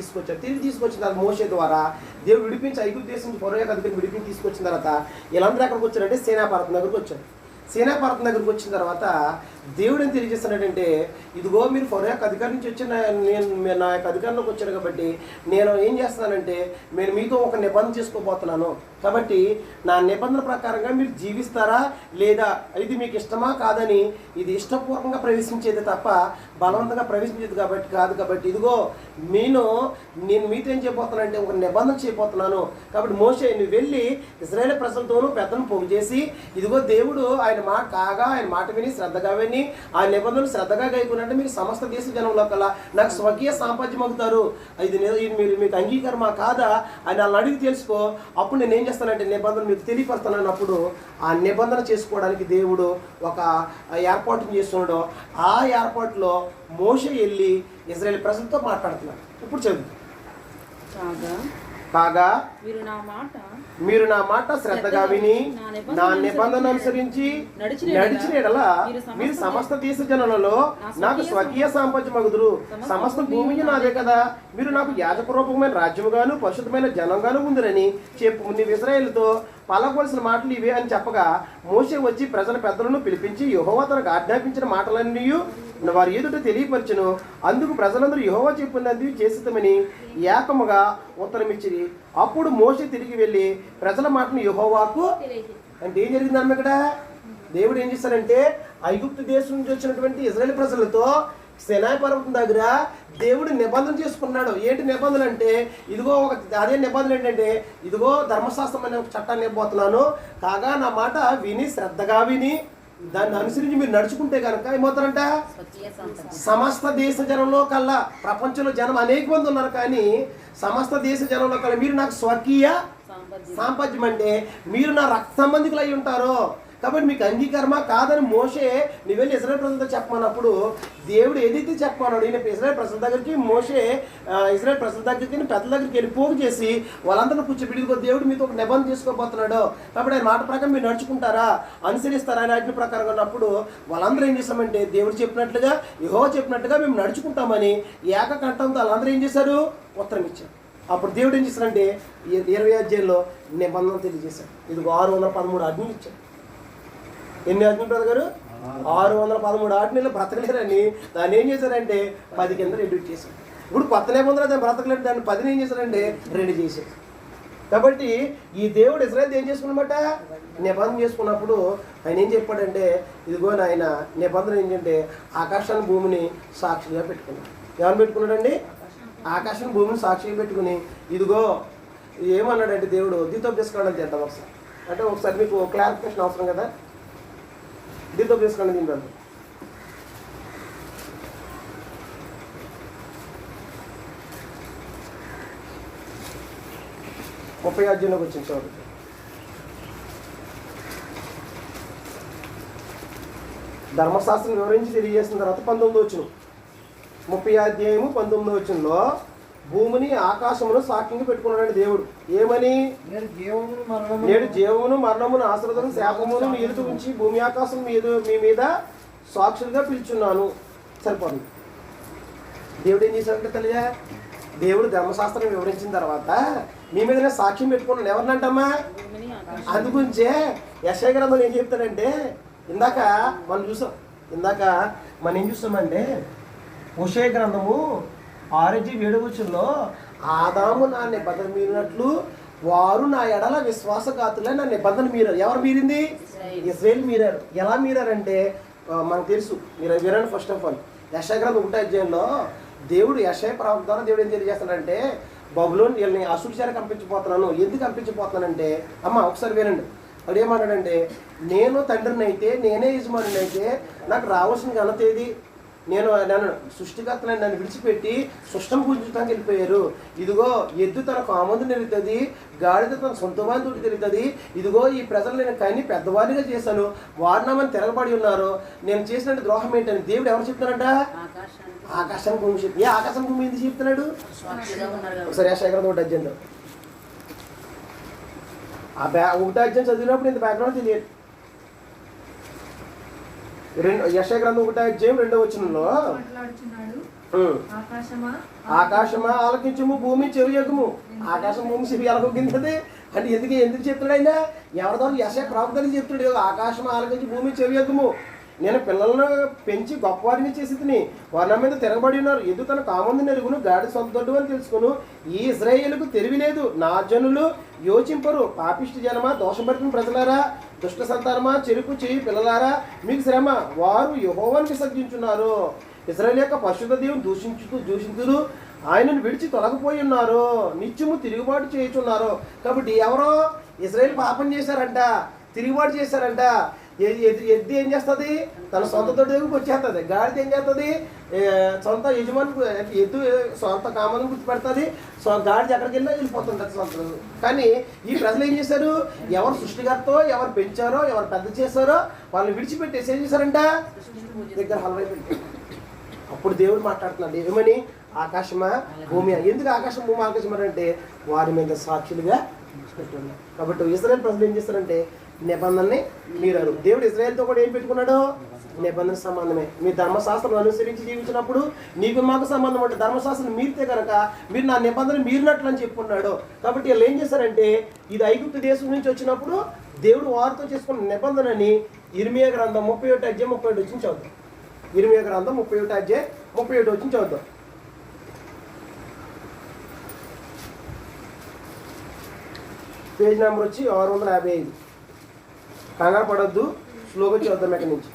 తీసుకొచ్చిన తర్వాత మోషే ద్వారా దేవుడు విడిపించి ఐగుప్తు దేశం నుంచి ఫరో యొక్క అధికారిని విడిపించి తీసుకొచ్చిన తర్వాత వీళ్ళందరూ ఎక్కడికి వచ్చారంటే సేనాపర్వతం దగ్గరకు వచ్చారు. సీనా పర్వతం దగ్గరికి వచ్చిన తర్వాత దేవుడు ఏం తెలియజేస్తున్నాడంటే, ఇదిగో మీరు ఫరో యొక్క అధికారం నుంచి వచ్చిన నేను నా యొక్క అధికారంలోకి వచ్చాను కాబట్టి నేను ఏం చేస్తున్నానంటే నేను మీతో ఒక నిబంధన చేసుకోబోతున్నాను. కాబట్టి నా నిబంధన ప్రకారంగా మీరు జీవిస్తారా లేదా, ఇది మీకు ఇష్టమా కాదని, ఇది ఇష్టపూర్వకంగా ప్రవేశించేది తప్ప బలవంతంగా ప్రవేశించేది కాబట్టి కాదు. కాబట్టి ఇదిగో నేను మీతో ఏం చేయబోతున్నానంటే ఒక నిబంధన చేయబోతున్నాను. కాబట్టి మోషే నువ్వు వెళ్ళి ఇశ్రాయేలు ప్రజలతోనూ పెద్దను పోగు చేసి, ఇదిగో దేవుడు ఆయన మాట విని శ్రద్ధగా విని ఆ నిబంధనలు శ్రద్ధగా గైకున్నట్టు మీరు సమస్త దేశ జనంలో కల్లా నాకు స్వకీయ సాంపత్యం అవుతారు. ఇది మీరు మీకు అంగీకారమా కాదా అని వాళ్ళని అడిగి తెలుసుకో. అప్పుడు నేను ఏం చేస్తానంటే నిబంధన మీకు తెలియపరుస్తానన్నప్పుడు ఆ నిబంధన చేసుకోవడానికి దేవుడు ఒక ఏర్పాటును చేస్తున్నాడు. ఆ ఏర్పాటులో మోషే వెళ్ళి ఇశ్రాయేలు ప్రజలతో మాట్లాడుతున్నాడు. ఇప్పుడు చదువు. కాగా మీరు నా మాట శ్రద్ధగా విని నా నిబంధన అనుసరించి నడిచిన ఎడల మీరు సమస్త దేశ జనులలో నాకు స్వకీయ సాంపత్యమగుదురు. సమస్త భూమిని నాదే కదా. మీరు నాకు యాజకరూపమైన రాజ్యముగాను పరిశుద్ధమైన జనంగాను ఉందిరని చెప్పు. నీవు ఇశ్రాయేలుతో పలకవలసిన మాటలు ఇవే అని చెప్పగా మోషే వచ్చి ప్రజల పెద్దలను పిలిపించి యెహోవా తనకు ఆజ్ఞాపించిన మాటలన్నీ వారి ఎదుట తెలియపరచును. అందుకు ప్రజలందరూ యెహోవా చెప్పినది చేసితమని ఏకముగా ఉత్తరమిచ్చిరి. అప్పుడు మోషే తిరిగి వెళ్ళి ప్రజల మాటను యెహోవాకు అంటే ఏం జరిగిందన్న ఇక్కడ దేవుడు ఏం చేశారంటే ఐగుప్తు దేశం నుంచి వచ్చినటువంటి ఇశ్రాయేలు ప్రజలతో సీనాయి పర్వతం దగ్గర దేవుడు నిబంధన చేసుకున్నాడు. ఏంటి నిబంధన అంటే ఇదిగో అదే నిబంధన ఏంటంటే ఇదిగో ధర్మశాస్త్రమైన చట్టాన్ని ఇవ్వబోతున్నాను. కాగా నా మాట విని శ్రద్ధగా విని దాన్ని అనుసరించి మీరు నడుచుకుంటే కనుక ఏమవుతారంట సమస్త దేశ జనంలో కల్లా, ప్రపంచంలో జనం అనేక మంది ఉన్నారు కానీ సమస్త దేశ జనంలో కల్లా మీరు నాకు స్వకీయ సాంపత్యం అంటే మీరు నా రక్త సంబంధికులు అయి ఉంటారు. కాబట్టి మీకు అంగీకారమా కాదని మోషే నువ్వు వెళ్ళి ఇశ్రాయేలు ప్రజలతో చెప్పమన్నప్పుడు దేవుడు ఏదైతే చెప్పమన్నాడు ఈయన ఇశ్రాయేలు ప్రజల దగ్గరికి మోషే ఇశ్రాయేలు ప్రజల దగ్గరికి పెద్దల దగ్గరికి వెళ్ళి పోగు చేసి వాళ్ళందరూ కూర్చోబెట్టుకో దేవుడు మీతో ఒక నిబంధన చేసుకోబోతున్నాడు. కాబట్టి ఆయన మాట ప్రకారం మీరు నడుచుకుంటారా అనుసరిస్తారా ఆయన ఆజ్ఞ ప్రకారం ఉన్నప్పుడు వాళ్ళందరూ ఏం చేస్తామంటే దేవుడు చెప్పినట్లుగా యెహోవా చెప్పినట్టుగా మేము నడుచుకుంటామని ఏకకంఠంతో వాళ్ళందరూ ఏం చేశారు ఉత్తరం ఇచ్చారు. అప్పుడు దేవుడు ఏం చేశారంటే 20వ అధ్యాయంలో నిబంధన తెలియజేశాడు. ఇది 613 ఆజ్ఞలు ఇచ్చాడు. ఎన్ని ఆజ్ఞలు బ్రదర్ గారు? 613 ఆజ్ఞలు బ్రతకలేరని దాన్ని ఏం చేశారంటే 10 కింద రెడ్యూట్ చేశారు. ఇప్పుడు కొత్త నిబంధన దాన్ని బ్రతకలేరు, దాన్ని 10 ఏం చేశారంటే 2 చేశారు. కాబట్టి ఈ దేవుడు ఇశ్రాయేలు ఏం చేసుకున్నమాట నిబంధన చేసుకున్నప్పుడు ఆయన ఏం చెప్పాడంటే ఇదిగో ఆయన నిబంధన ఏంటంటే ఆకాశాన్ని భూమిని సాక్షిగా పెట్టుకున్నాడు. ఏమని పెట్టుకున్నాడండి? ఆకాశం భూమిని సాక్షిగా పెట్టుకుని ఇదిగో ఏమన్నాడంటే దేవుడు ద్వితోపదేశకాండం చేద్దాం ఒకసారి. అంటే ఒకసారి మీకు క్లారిఫికేషన్ అవసరం కదా. ద్వితోపదేశకాండం తింటాను 30వ అధ్యాయంలోకి వచ్చింది చూడండి. ధర్మశాస్త్రం వివరించి తెలియజేసిన తర్వాత 19వ వచనం 30వ అధ్యాయము 19వ వచనంలో భూమిని ఆకాశమును సాక్ష్యంగా పెట్టుకున్నాడు దేవుడు. ఏమని? నేడు జీవమును మరణమును ఆశ్రదను శాపమును మీ ఎదుట ఉంచి భూమి ఆకాశం మీ మీద సాక్షులుగా పిలుచున్నాను. సరిపోతుంది. దేవుడు ఏం చేశాడంటే తెలియ దేవుడు ధర్మశాస్త్రం వివరించిన తర్వాత మీ మీదనే సాక్ష్యం పెట్టుకున్నాను. ఎవరినంటమ్మా? అందుగురించే యెషయా గ్రంథం ఏం చెప్తాడంటే ఇందాక మనం ఏం చూసామంటే హోషేయ గ్రంథము 6:7 ఆదాము నా నిబంధన మీరినట్లు వారు నా ఎడల విశ్వాసఘాతులే నా నిబంధన మీరారు. ఎవరు మీరింది? ఇశ్రాయేలు మీరారు. ఎలా మీరారంటే మనకు తెలుసు. మీరు వినండి. ఫస్ట్ ఆఫ్ ఆల్ యెషయా గ్రంథం 1వ అధ్యాయంలో దేవుడు యెషయా ప్రవక్త ద్వారా దేవుడు ఏం తెలియజేస్తాడంటే బబులోను వీళ్ళని అసూరు చేత కంపించిపోతున్నాను. ఎందుకు కంపించిపోతున్నానంటే అమ్మ ఒకసారి వినండి. వాడు ఏమన్నాడంటే నేను తండ్రిని అయితే నేనే యజమాని అయితే నాకు రావాల్సిన ఘనత ఏది? నన్ను సృష్టికర్తలను నన్ను విడిచిపెట్టి సృష్టం పూజించడానికి వెళ్ళిపోయారు. ఇదిగో ఎద్దు తన కామందు తిరుగుతుంది, గాడిద తన సొంత వారితో తిరుగుతుంది. ఇదిగో ఈ ప్రజలు నేను కని పెద్దవారిగా చేశాను, వారినామని తిరగబడి ఉన్నారు. నేను చేసినట్టు ద్రోహం ఏంటని దేవుడు ఎవరు చెప్తున్నాడంట? ఆకాశానికి భూమి చెప్తుంది. ఏ ఆకాశం భూమి ఎందుకు చెప్తున్నాడు? ఒకసారి యెషయా గ్రంథం 1వ అధ్యాయంలో ఆ 1వ అధ్యాయం చదివినప్పుడు ఇంత బ్యాక్గ్రౌండ్ తెలియదు. యెషయా గ్రంథం 1:2 మాట్లాడుచున్నాడు. ఆకాశమా ఆకాశమా ఆలకించుము, భూమి చెవియొగ్గుము. ఆకాశం భూమి చెవి ఎలాగొగ్గింది అంటే ఎందుకు చెప్తాడు ఆయన? ఎవరిదో యెషయా ప్రవక్తని చెప్తాడు, ఆకాశం ఆలకించి భూమి చెవియొగ్గుము. నేను పిల్లలను పెంచి గొప్పవారిని చేసి తిని వారి నా మీద తిరగబడి ఉన్నారు. ఎదు తన కామంది నెరుగును, గాడి సొంత దొడ్డు అని తెలుసుకును. ఈ ఇశ్రాయేలుకు తెలివి లేదు, నా జనులు యోచింపరు. పాపిష్టి జనమా, దోషపడుతున్న ప్రజలారా, దుష్ట సంతానమా, చెరుకు చేయి పిల్లలారా, మీకు శ్రమ. వారు యెహోవాను విసర్జించున్నారు. ఇశ్రాయేలు యొక్క పరిశుద్ధ దేవుని దూషించుతూ ఆయనను విడిచి తొలగిపోయి ఉన్నారు, నిత్యము తిరుగుబాటు చేయుచున్నారు. కాబట్టి ఎవరో ఇశ్రాయేలు పాపం చేశారంట, తిరుగుబాటు చేశారంట. ఎద్దు ఏం చేస్తుంది? తన సొంత దొడ్డు దగ్గరికి వచ్చేస్తుంది. గాడిద ఏం చేస్తుంది? సొంత యజమాని ఎద్దు సొంత కామని గుర్తుపెడుతుంది. గాడిద ఎక్కడికి వెళ్ళినా వెళ్ళిపోతుంటుంది సొంత. కానీ ఈ ప్రజలు ఏం చేశారు? ఎవరు సృష్టికర్తో, ఎవరు పెంచారో, ఎవరు పెద్ద చేశారో వాళ్ళని విడిచిపెట్టేసి ఏం చేశారంట? దగ్గర హల్వై పెట్టి. అప్పుడు దేవుడు మాట్లాడుతున్నాడు ఏమని? ఆకాశమా భూమి. ఎందుకు ఆకాశం భూమి ఆకాశం అంటే వారి మీద సాక్షులుగా పెట్టున్నారు. కాబట్టి ఇశ్రాయేలు ప్రజలు ఏం చేస్తారంటే నిబంధనని మీరారు. దేవుడు ఇశ్రాయేలుతో కూడా ఏం పెట్టుకున్నాడు? నిబంధన సంబంధమే. మీ ధర్మశాస్త్రం అనుసరించి జీవించినప్పుడు నీకు మాకు సంబంధం అంటే ధర్మశాస్త్రం మీరితే కనుక మీరు నా నిబంధన మీరినట్లు అని చెప్పుకున్నాడు. కాబట్టి వీళ్ళు ఏం చేశారంటే ఇది ఐగుప్తు దేశం నుంచి వచ్చినప్పుడు దేవుడు వారితో చేసుకున్న నిబంధనని ఇర్మియా గ్రంథం 31:37 చదువుతాం. ఇర్మియా గ్రంథం 31:37 చదువుతాం. పేజ్ నెంబర్ వచ్చి 655. కంగారు పడొద్దు, స్లోగా చూద్దాం ఎక్కడి నుంచి.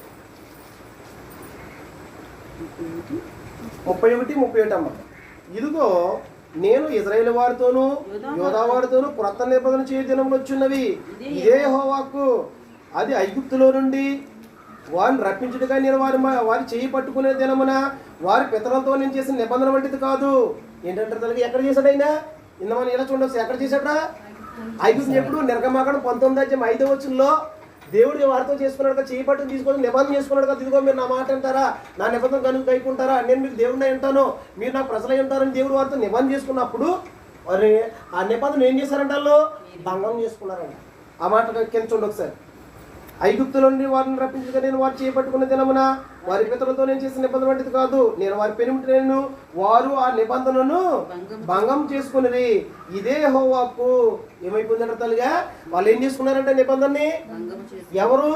31:38 అమ్మ. ఇదిగో నేను ఇశ్రాయేలు వారితోనూ యోధా వారితోనూ క్రొత్త నిబంధన చేయ దినములు వచ్చున్నవి. ఇదే యెహోవాకు. అది ఐగుప్తులో నుండి వారిని రప్పించుటగా నేను వారి చేయి పట్టుకునే దినమున వారి పితరులతో నేను చేసిన నిబంధన వంటిది కాదు. ఏంటంటే తనకి ఎక్కడ చేశాడు ఆయన? ఇంతమంది ఇలా చూడవచ్చు. ఎక్కడ చేశాడా? ఐగుప్తు. ఎప్పుడు? నిర్గమాకాండం 19:5 దేవుడు వారితో చేసుకున్నాడు, చేయి పట్టుకు తీసుకొని నిబంధన చేసుకున్నాడు కదా. ఇదిగో మీరు నా మాట అంటారా, నా నిబంధన కనుక కైకుంటారా, నేను మీకు దేవుడిని ఉంటాను, మీరు నా ప్రజలై ఉంటారని దేవుడు వారితో నిబంధన చేసుకున్నప్పుడు మరి ఆ నిబంధన ఏం చేశారంట? వాళ్ళు భంగం చేసుకున్నారంట. ఆ మాట కింద చూడండి ఒకసారి. ఐగుప్తుల నుండి వారిని రప్పించగా నేను వారు చేపట్టుకున్న దినమున వారి పితరులతో నేను చేసిన నిబంధన వంటిది కాదు. నేను వారి పెనిమిటి నేను వారు ఆ నిబంధనను భంగం చేసుకున్నది. ఇదే యెహోవాకు. ఏమైపోయిందంట తల్లిగా? వాళ్ళు ఏం చేసుకున్నారంటే నిబంధనని. ఎవరు?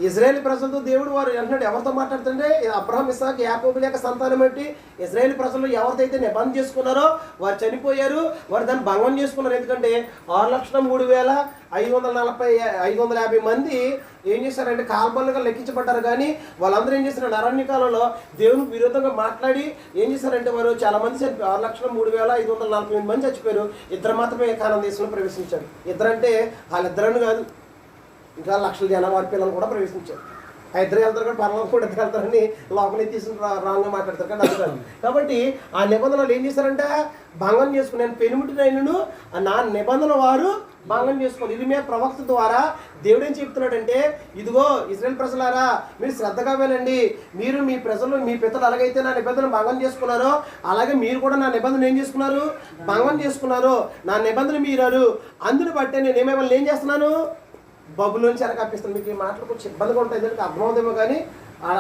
ఇశ్రాయేలు ప్రజలతో దేవుడు వారు అంటున్నాడు. ఎవరితో మాట్లాడుతుంటే అబ్రహాం ఇస్సాకు యాకోబుల యొక్క సంతానం ఏంటి? ఇశ్రాయేలు ప్రజలు ఎవరితో అయితే నిబంధన చేసుకున్నారో వారు చనిపోయారు, వారు దాన్ని భంగం చేసుకున్నారు. ఎందుకంటే 6,03,550 మంది ఏం చేశారంటే కాల్బలుగా లెక్కించబడ్డారు. కానీ వాళ్ళందరూ ఏం చేశారు? అరణ్యకాలంలో దేవునికి విరోధంగా మాట్లాడి ఏం చేశారంటే వారు చాలా మంది చనిపోయారు. 6,03,548 మంది చచ్చిపోయారు. ఇద్దరు మాత్రమే కానాను దేశంలో ప్రవేశించారు. ఇద్దరంటే వాళ్ళిద్దరని కాదు, ఇంకా లక్షల జనం వారి పిల్లలు కూడా ప్రవేశించారు. ఆ ఇద్దరు వెళ్తారు కూడా పర్వాలేదు కూడా ఇద్దరు వెళ్తారని లోపలి తీసుకుని రాంగ్గా మాట్లాడతారు కానీ అది కాదు. కాబట్టి ఆ నిబంధనలు ఏం చేశారంటే భంగం చేసుకుని నేను పెనుమిటినైనను నా నిబంధన వారు భంగం చేసుకోండి. ఇది మీ ప్రవక్త ద్వారా దేవుడు ఏం చెప్తున్నాడంటే ఇదిగో ఇశ్రాయేలు ప్రజలారా మీరు శ్రద్ధగా వినండి. మీరు మీ ప్రజలు మీ పితలు ఎలాగైతే నా నిబంధన భంగం చేసుకున్నారో అలాగే మీరు కూడా నా నిబంధన ఏం చేసుకున్నారు? భంగం చేసుకున్నారు. నా నిబంధన మీరారు. అందుని బట్టే నేను ఏమేమి ఏం చేస్తున్నాను? బబులోని చెరక అప్పిస్తాను. మీకు ఈ మాటలు కొంచెం ఇబ్బందిగా ఉంటాయి, ఎందుకంటే అర్థమవుతామో కానీ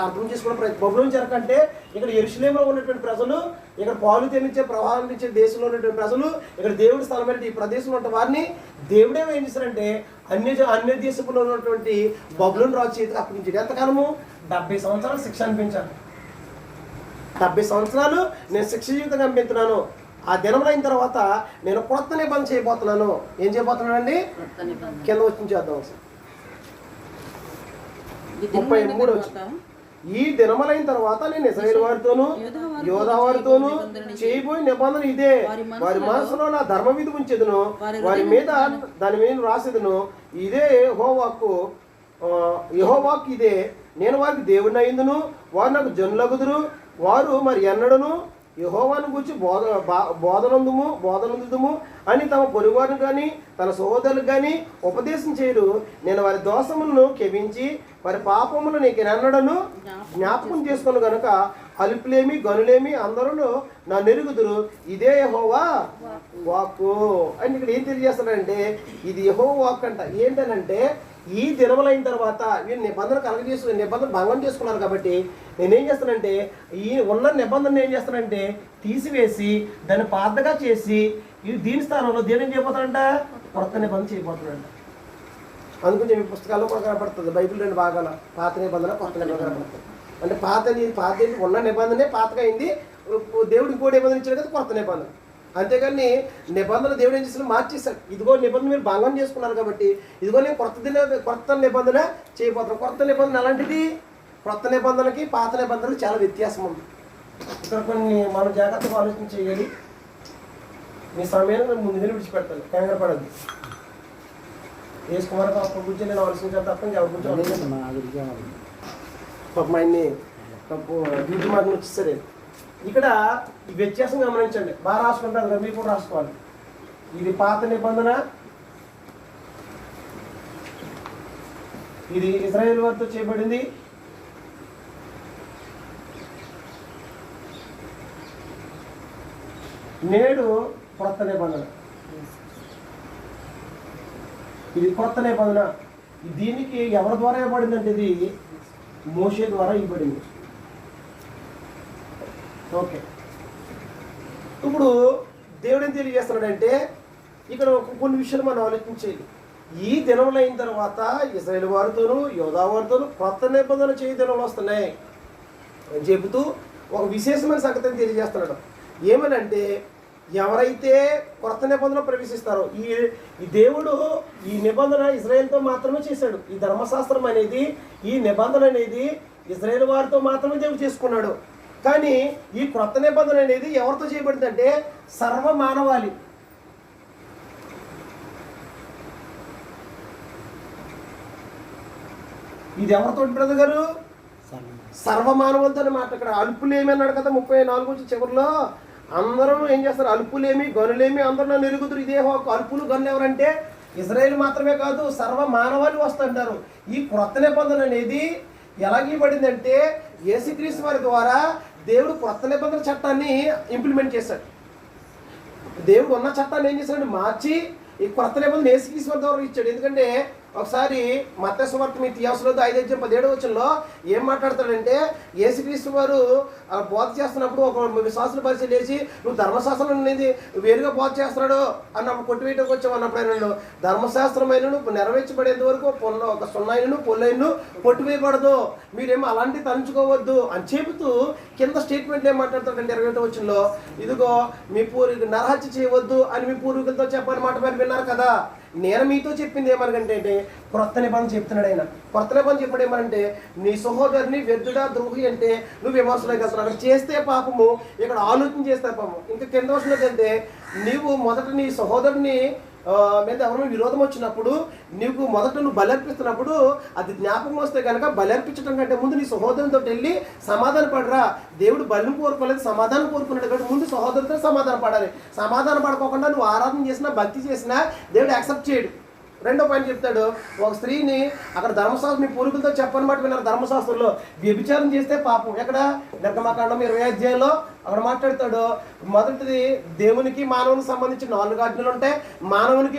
అర్థం చేసుకున్న బబులోని చెరక అంటే ఇక్కడ యెరూషలేములో ఉన్నటువంటి ప్రజలు, ఇక్కడ పాలు తెమించే ప్రవాహం ఇచ్చే దేశంలో ఉన్నటువంటి ప్రజలు, ఇక్కడ దేవుడి స్థలమైన ఈ ప్రదేశంలో ఉన్న వారిని దేవుడే ఏం చేశారంటే అన్య దేశంలో ఉన్నటువంటి బబులోని రాజు చేతికి అప్పగించాడు. ఎంతకాలము? 70 సంవత్సరాలు శిక్ష అనిపించాను. 70 సంవత్సరాలు నేను శిక్ష జీవితంగా అనిపించున్నాను. ఆ దినములు అయిన తర్వాత నేను కొత్త నిబంధన చేయబోతున్నాను. ఏం చేయబోతున్నానండి? కింద వచ్చి చేద్దాం. 33 వచ్చి ఈ దినములైన తర్వాత నేను ఇశ్రాయేలు వారితోనూ యోధా వారితోనూ చేయబోయే నిబంధన ఇదే. వారి మనసులో నా ధర్మ విధి ఉంచెదను, వారి మీద దాని మీద రాసేదను. ఇదే యెహోవాకు ఇదే. నేను వారికి దేవుడిని అయిందును, వారు నాకు జనులగుదురు. వారు మరి ఎన్నడను యెహోవాను గురించి బోధనందుము అని తమ పొరుగువారిని కానీ తన సహోదరులకు కానీ ఉపదేశం చేయరు. నేను వారి దోషములను క్షమించి వారి పాపములు నీకు ఎన్నడను జ్ఞాపకం చేసుకుని కనుక అల్పులేమి గనులేమి అందరూ నా నెరుగుదురు, ఇదే యెహోవా వాక్కు అని ఇక్కడ ఏం తెలియజేస్తాడంటే ఇది యెహోవా వాక్ అంట. ఏంటనంటే ఈ దినములైన తర్వాత వీళ్ళు నిబంధన భంగం చేసుకున్నారు కాబట్టి నేనేం చేస్తానంటే ఈ ఉన్న నిబంధన ఏం చేస్తానంటే తీసివేసి దాన్ని పాతగా చేసి దీని స్థానంలో దేవుడు ఏం చేయబోతాడంట, కొత్త నిబంధన చేయబోతున్నాడంట. అందుకని మీ పుస్తకాల్లో కూడా కనపడుతుంది, బైబిల్ 2 భాగాలు, పాత నిబంధన కొత్త నిబంధన కనపడుతుంది. అంటే పాత ఉన్న నిబంధనే పాతగా అయింది, దేవుడు ఇంకో నిబంధన ఇచ్చాడు కదా కొత్త నిబంధన. అంతేగాని నిబంధన దేవుడు ఏం చేసిన మార్చేశాడు. ఇదిగో నిబంధన మీరు భంగం చేసుకున్నారు కాబట్టి ఇదిగో నేను కొత్త నిబంధన చేయబోతున్నాను. కొత్త నిబంధన అలాంటిది, కొత్త నిబంధనకి పాత నిబంధనకి చాలా వ్యత్యాసం ఉంది. ఇక్కడ కొన్ని మనం జాగ్రత్తగా ఆలోచన చేయాలి. మీ సమయాన్ని ముందుగా విడిచిపెట్టాలి, కంగారు పడద్దు. కుమార్ పాప గురించి నేను ఆలోచించాను తప్ప ఎవరి గురించి ఆలోచించాను. పాప ఆయన్ని డ్యూటీ మార్గం వచ్చేసరే. ఇక్కడ ఈ వ్యత్యాసం గమనించండి, బాగా రాసుకుంటారు కదా, మీరు కూడా రాసుకోవాలి. ఇది పాత నిబంధన, ఇది ఇశ్రాయేలు వారితో చేయబడింది. నేడు కొత్త నిబంధన, ఇది కొత్త నిబంధన. దీనికి ఎవరి ద్వారా ఇవ్వబడింది అంటే ఇది మోషే ద్వారా ఇవ్వబడింది. ఓకే, ఇప్పుడు దేవుడు ఏం తెలియజేస్తున్నాడంటే ఇక్కడ కొన్ని విషయాలు మనం ఆలోచించేది. ఈ దినములు అయిన తర్వాత ఇశ్రాయేలు వారితోనూ యోధా వారితోనూ కొత్త నిబంధన చేయ దినములు వస్తున్నాయి అని చెబుతూ ఒక విశేషమైన సంగతిని తెలియజేస్తున్నాడు. ఏమనంటే ఎవరైతే కొత్త నిబంధన ప్రవేశిస్తారో ఈ దేవుడు ఈ నిబంధన ఇశ్రాయేలుతో మాత్రమే చేశాడు. ఈ ధర్మశాస్త్రం అనేది, ఈ నిబంధన అనేది ఇశ్రాయేలు వారితో మాత్రమే దేవుడు చేసుకున్నాడు. కానీ ఈ కొత్త నిబంధన అనేది ఎవరితో చేయబడిందంటే సర్వ మానవాళి. ఇది ఎవరితో బ్రదర్ గారు? సర్వమానవులతో మాట. ఇక్కడ అల్పులేమి అన్నాడు కదా 34 చివరిలో. అందరూ ఏం చేస్తారు? అల్పులేమి గనులేమి అందరూ నన్ను ఎరుగుదురు, ఇదే హక్కు. అల్పులు గనులు ఎవరంటే ఇజ్రాయేల్ మాత్రమే కాదు, సర్వ మానవాళి వస్తుంటారు. ఈ క్రొత్త నిబంధన అనేది ఎలాగీయబడిందంటే యేసుక్రీస్తు వారి ద్వారా దేవుడు క్రొత్త నిబంధన చట్టాన్ని ఇంప్లిమెంట్ చేశాడు. దేవుడు ఉన్న చట్టాన్ని ఏం చేశాడు? మార్చి ఈ క్రొత్త నిబంధన యేసుక్రీస్తు వారి ద్వారా ఇచ్చాడు. ఎందుకంటే ఒకసారి మత్తయి సువార్త మీ తీయవసరం 5:17 ఏం మాట్లాడతాడంటే యేసుక్రీస్తు వారు బోధ చేస్తున్నప్పుడు ఒక విశ్వాసుల పరిచయం చేసి నువ్వు ధర్మశాస్త్రం అనేది వేరుగా బోధ చేస్తున్నాడు అన్నప్పుడు కొట్టివేయటకు వచ్చావు అన్నప్పుడు ఆయన ధర్మశాస్త్రమైన నెరవేర్చబడేంత వరకు ఒక సున్నాయిను పొల్లైను కొట్టివేయబడదు, మీరేమో అలాంటివి తలుచుకోవద్దు అని చెబుతూ కింద స్టేట్మెంట్ ఏం మాట్లాడతాడంటే 21 ఇదిగో మీ పూర్వీకులు నరహత్య చేయవద్దు అని మీ పూర్వీకులతో చెప్పని మాట మీరు విన్నారు కదా. నేను మీతో చెప్పింది ఏమనకంటే క్రొత్త నిబంధన చెప్తున్నాడు ఆయన. కొత్త నిబంధన చెప్పాడు ఏమనంటే నీ సహోదరుని వ్యర్థుడా ద్రోహి అంటే నువ్వు విమర్శలోకి వస్తున్నావు. అక్కడ చేస్తే పాపము, ఇక్కడ ఆలోచన చేస్తే పాపము. ఇంకా కింద వస్తున్నదంటే నీవు మొదట నీ సహోదరుని మీద ఎవరైనా విరోధం వచ్చినప్పుడు నీకు మొదట నువ్వు బలర్పిస్తున్నప్పుడు అది జ్ఞాపకం వస్తే కనుక బలర్పించడం కంటే ముందు నీ సహోదరునితో వెళ్ళి సమాధాన పడరా. దేవుడు బలిని కోరుకోలేదు, సమాధానం కోరుకున్నాడు కాబట్టి ముందు సహోదరుతో సమాధాన పడాలి. సమాధాన పడకోకుండా నువ్వు ఆరాధన చేసినా భక్తి చేసినా దేవుడు యాక్సెప్ట్ చేయడు. రెండో పాయింట్ చెప్తాడు, ఒక స్త్రీని అక్కడ ధర్మశాస్త్రం మీ పూర్వీకులతో చెప్పనమాట విన్నారు. ధర్మశాస్త్రంలో వ్యభిచారం చేస్తే పాపం. ఎక్కడ నిర్గమకాండం 20 అక్కడ మాట్లాడతాడు. మొదటిది దేవునికి మానవునికి సంబంధించిన 4 ఆజ్ఞలు ఉంటాయి, మానవునికి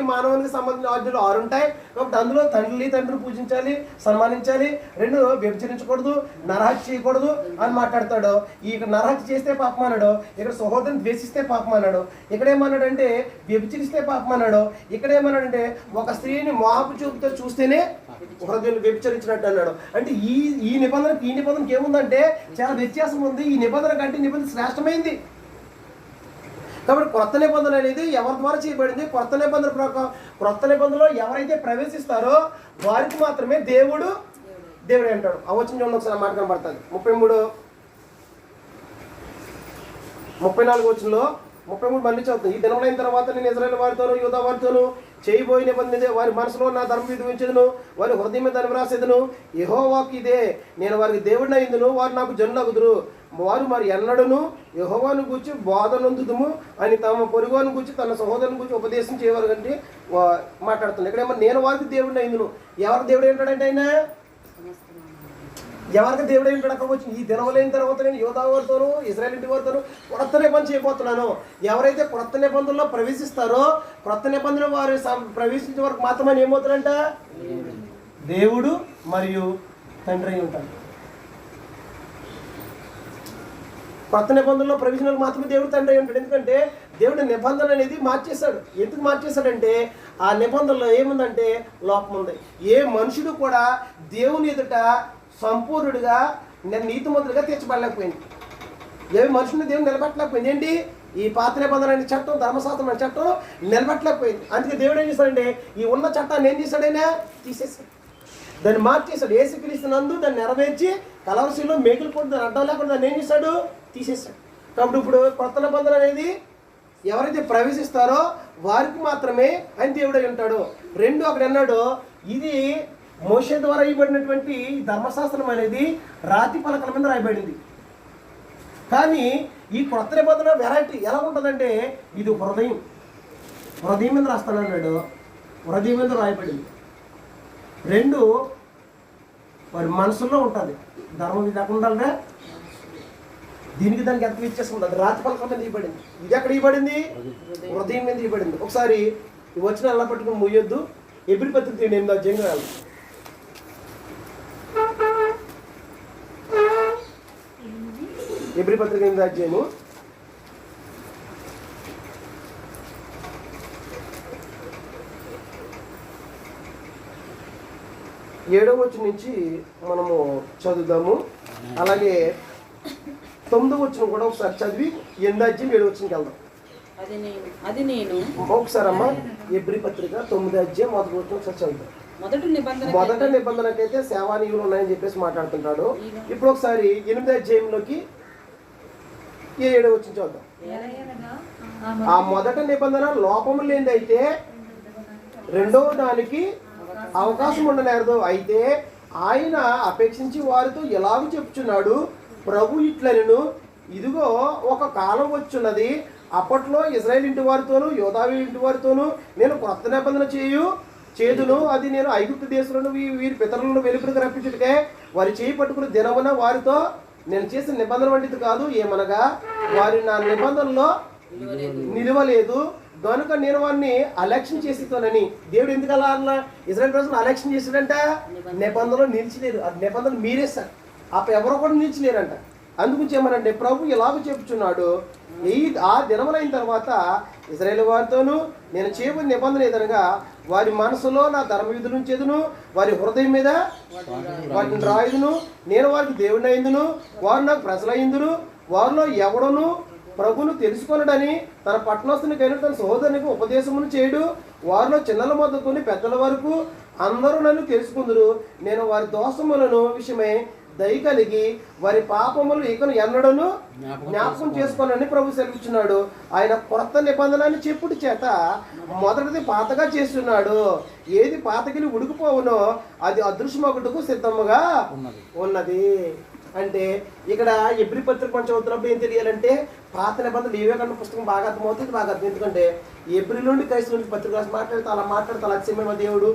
సంబంధించిన ఆజ్ఞలు 6 ఉంటాయి. కాబట్టి అందులో తండ్రిని పూజించాలి, సన్మానించాలి. 2 వ్యభిచరించకూడదు, నరహత్య చేయకూడదు అని మాట్లాడతాడు. ఇక్కడ నరహత్య చేస్తే పాపం అన్నాడు, ఇక్కడ సహోదరుని ద్వేషిస్తే పాపం అన్నాడు. ఇక్కడ ఏమన్నాడంటే వ్యభిచరిస్తే పాపం అన్నాడు. ఇక్కడ ఏమన్నాడంటే ఒక స్త్రీని మోహపు చూపుతో చూస్తేనే హృదయాన్ని వ్యభిచరించినట్టు అన్నాడు. అంటే ఈ నిబంధనకి ఏముందంటే చాలా వ్యత్యాసం ఉంది. ఈ నిబంధన కంటే నిబంధన శ్రేష్టమైంది. కాబట్టి కొత్త నిబంధన అనేది ఎవరి ద్వారా చేయబడింది? కొత్త నిబంధనలో ఎవరైతే ప్రవేశిస్తారో వారికి మాత్రమే దేవుడు అంటాడు. అవచనం చూడండి ఒకసారి మాట కనబడుతుంది. 34 వచనంలో 33 మళ్ళీ చదువుతుంది. ఈ దినములైన తర్వాత నేను ఇశ్రాయేలు వారితోనూ యూదా వారితోనూ చేయబోయే నిబంధన వారి మనసులో నా ధర్మం విధించదును, వారి హృదయం మీద వ్రాసేదను. యెహోవాకు ఇదే, నేను వారికి దేవుడిని అయిందును, వారు నాకు జనులగుదురు. వారు మరి ఎన్నడను యెహోవాను గూర్చి బోధనందుదుము అని తమ పొరుగువాని గూర్చి తన సహోదరుని గూర్చి ఉపదేశం చేయవారు అంటే మాట్లాడుతున్నాను. ఇక్కడేమో నేను వారికి దేవుడిని అయిందును. ఎవరికి దేవుడు ఏంటాడంటే ఆయన ఎవరికి దేవుడు ఏంటో అక్కడికి వచ్చింది ఈ దినములైన తర్వాత నేను యోధా వారితోనూ ఇశ్రాయేల్ ఇంటి వారితోనూ క్రొత్త నిబంధన చేయబోతున్నాను. ఎవరైతే క్రొత్త నిబంధనలో ప్రవేశిస్తారో క్రొత్త నిబంధన వారు ప్రవేశించే వరకు మాత్రమే ఏమవుతారంట? దేవుడు మరియు తండ్రి అయి ఉంటాడు. కొత్త నిబంధనలో ప్రవేశించడానికి మాత్రమే దేవుడు తండ్రి అయి ఉంటాడు. ఎందుకంటే దేవుడి నిబంధన అనేది మార్చేశాడు. ఎందుకు మార్చేశాడంటే ఆ నిబంధనలో ఏముందంటే లోపం ఉంది. ఏ మనుషుడు కూడా దేవుని ఎదుట సంపూర్ణుడిగా నీతిమంతుడిగా తీర్చబడలేకపోయింది. ఏ మనుషుని దేవుడు నిలబెట్టలేకపోయింది. ఏంటి? ఈ పాత నిబంధన అనే చట్టం, ధర్మశాస్త్రం అనే చట్టం నిలబెట్టలేకపోయింది. అందుకే దేవుడు ఏం చేశాడంటే ఈ ఉన్న చట్టాన్ని ఏం చేశాడైనా తీసేశాడు, దాన్ని మార్చేశాడు. యేసుక్రీస్తునందు దాన్ని నెరవేర్చి కలవరిశిలో మేకులు కొట్టి దాన్ని అడ్డం లేకుండా దాన్ని ఏం చేశాడు? తీసేశాడు. కాబట్టి ఇప్పుడు కొత్త నిబంధన అనేది ఎవరైతే ప్రవేశిస్తారో వారికి మాత్రమే ఆయన దేవుడై ఉంటాడు. రెండు అక్కడ అన్నాడు, ఇది మోషే ద్వారా ఇవ్వబడినటువంటి ధర్మశాస్త్రం అనేది రాతి పలకల మీద రాయబడింది. కానీ ఈ కొత్త నిబంధన వెరైటీ ఎలా ఉంటుందంటే ఇది హృదయం మీద రాస్తాను అన్నాడు. హృదయం మీద రాయబడింది. రెండు వారి మనసులో ఉంటుంది. ధర్మం ఇది ఎక్కడ ఉండాలంటే దీనికి దానికి ఎంత ఇచ్చేస్తుంది. అది రాతి పలకల మీద ఇవ్వబడింది. ఇది ఎక్కడ ఇవ్వబడింది? హృదయం మీద ఇవ్వబడింది. ఒకసారి వచ్చిన ఎలా పట్టుకుని ముయ్యొద్దు. ఎబ్రీ పత్రిక 8వ అధ్యాయం రాయాలి. ఎబ్రీ పత్రిక 8వ అధ్యాయము 7వ వచనం నుంచి మనము చదువుదాము. అలాగే 9వ వచనం కూడా ఒకసారి చదివి 8వ అధ్యాయం 7వ వచనంకి వెళ్దాం. అది నేను ఒకసారి అమ్మ ఎబ్రీ పత్రిక 9వ అధ్యాయం 1వ వచనం ఒకసారి చదువుతాం. మొదట నిబంధనకైతే సేవానీయులు ఉన్నాయని చెప్పేసి మాట్లాడుతుంటాడు. ఇప్పుడు ఒకసారి 8వ అధ్యాయంలోకి 7వ వచనం చూద్దాం. ఆ మొదట నిబంధన లోపము లేనిదైతే రెండవ దానికి అవకాశం ఉండనేరదు. అయితే ఆయన అపేక్షించి వారితో ఎలాగూ చెప్పుచున్నాడు, ప్రభు ఇట్లనెను, ఇదిగో ఒక కాలం వచ్చున్నది, అప్పట్లో ఇశ్రాయేల్ ఇంటి వారితోనూ యోదావి ఇంటి వారితోనూ నేను కొత్త నిబంధన చేదును. అది నేను ఐగుప్తు దేశంలో వీరి పితరులను వెలుపలికి రప్పించుటకే వారి చేయి పట్టుకుని దినమున వారితో నేను చేసిన నిబంధన వంటిది కాదు. ఏమనగా వారి నా నిబంధనలో నిలవలేదు కనుక నేను వారిని అలక్ష్యం చేసేతోనని. దేవుడు ఎందుకు అలా అన్న ఇశ్రాయేల్ ప్రజలను అలక్ష్యం చేశాడంట? నిబంధనలో నిలిచిలేరు. ఆ నిబంధన మీరేస్తారు. ఎవరో కూడా నిలిచిలేరంట. అందుగురించి ఏమనంటే ప్రభు ఇలాగ చెప్పుచున్నాడు, ఆ దినములైన తర్వాత ఇశ్రాయేలు వారితోనూ నేను చేయబడిన నిబంధన ఏదనగా వారి మనసులో నా ధర్మవిధులు ఉంచేదును, వారి హృదయం మీద వాటిని రాయుదును, నేను వారికి దేవుడిని అయిందును, వారు నాకు ప్రజలయ్యిందురు. వారిలో ఎవడను ప్రభును తెలుసుకొనడని తన పట్టణస్తునికైన తన సహోదరునికి ఉపదేశమును చేయడు. వారిలో చిన్నల మొదలుకొని పెద్దల వరకు అందరూ నన్ను తెలుసుకుందరు. నేను వారి దోషములను విషయమై దయ కలిగి వారి పాపములు ఇకను ఎన్నడను జ్ఞాపకం చేసుకోనని ప్రభు సెలవుచున్నాడు. ఆయన కొత్త నిబంధనని చెప్పుడు చేత మొదటిది పాతగా చేస్తున్నాడు. ఏది పాతగిలి ఉడికిపోవునో అది అదృశ్యమొకటుకు సిద్ధముగా ఉన్నది. అంటే ఇక్కడ ఎబ్రీ పత్రిక మనం చదువుతున్నప్పుడు ఏం తెలియాలంటే పాత నిబంధనలు వివేకానంద పుస్తకం బాగా అర్థమవుతుంది, బాగా అర్థం. ఎందుకంటే ఎబ్రీ నుండి క్రైస్తవ నుండి పత్రిక రాసి మాట్లాడితే అలా అత్యమైన దేవుడు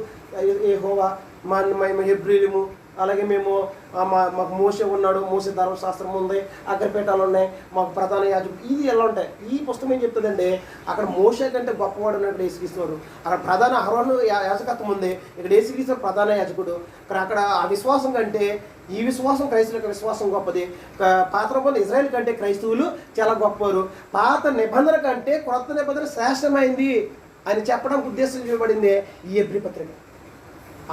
యెహోవా మా ఎబ్రీలము, అలాగే మేము మాకు మోసే ఉన్నాడు, మోసే ధర్మశాస్త్రం ఉంది, అగ్రపీఠాలు ఉన్నాయి, మాకు ప్రధాన యాజకుడు, ఇది ఎలా ఉంటాయి. ఈ పుస్తకం ఏం చెప్తుందంటే అక్కడ మోసే కంటే గొప్పవాడు అన్నట్టు యేసుక్రీస్తు, అక్కడ ప్రధాన అహరోను యాజకత్వం ఉంది, ఇక్కడ యేసుక్రీస్తు ప్రధాన యాజకుడు. అక్కడ ఆ విశ్వాసం కంటే ఈ విశ్వాసం క్రైస్తవుల యొక్క విశ్వాసం గొప్పది. పాత నిబంధన ఇజ్రాయెల్ కంటే క్రైస్తవులు చాలా గొప్పవారు. పాత నిబంధన కంటే కొత్త నిబంధన శ్రేష్టమైంది అని చెప్పడానికి ఉద్దేశించబడింది ఈ ఎబ్రీ పత్రిక.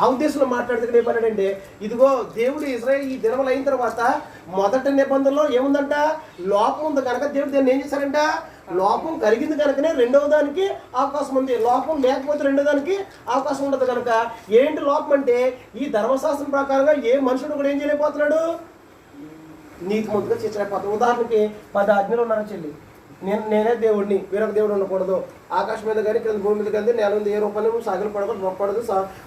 ఆ ఉద్దేశంలో మాట్లాడితే ఏమన్నాడంటే ఇదిగో దేవుడు ఇజ్రాయెల్ ఈ దినములు అయిన తర్వాత మొదటి నిబంధనలో ఏముందంట? లోపం ఉంది కనుక దేవుడు దాన్ని ఏం చేశారంట? లోపం కలిగింది కనుకనే రెండవ దానికి అవకాశం ఉంది. లోపం లేకపోతే రెండో దానికి అవకాశం ఉండదు కనుక ఏంటి లోపం అంటే ఈ ధర్మశాస్త్రం ప్రకారంగా ఏ మనుషుడు కూడా ఏం చేయలేకపోతున్నాడు? నీతిమంతుగా చేర్చలేకపోతున్నాడు. ఉదాహరణకి 10 ఆజ్ఞలు ఉన్నారు చెల్లి, నేనే దేవుడిని, వేరొక దేవుడు ఉండకూడదు, ఆకాశం మీద కానీ కింద భూమి మీద కానీ నేల మీద ఏ రూపాయలు సాగిలు పడకూడదు, మొక్కకూడదు,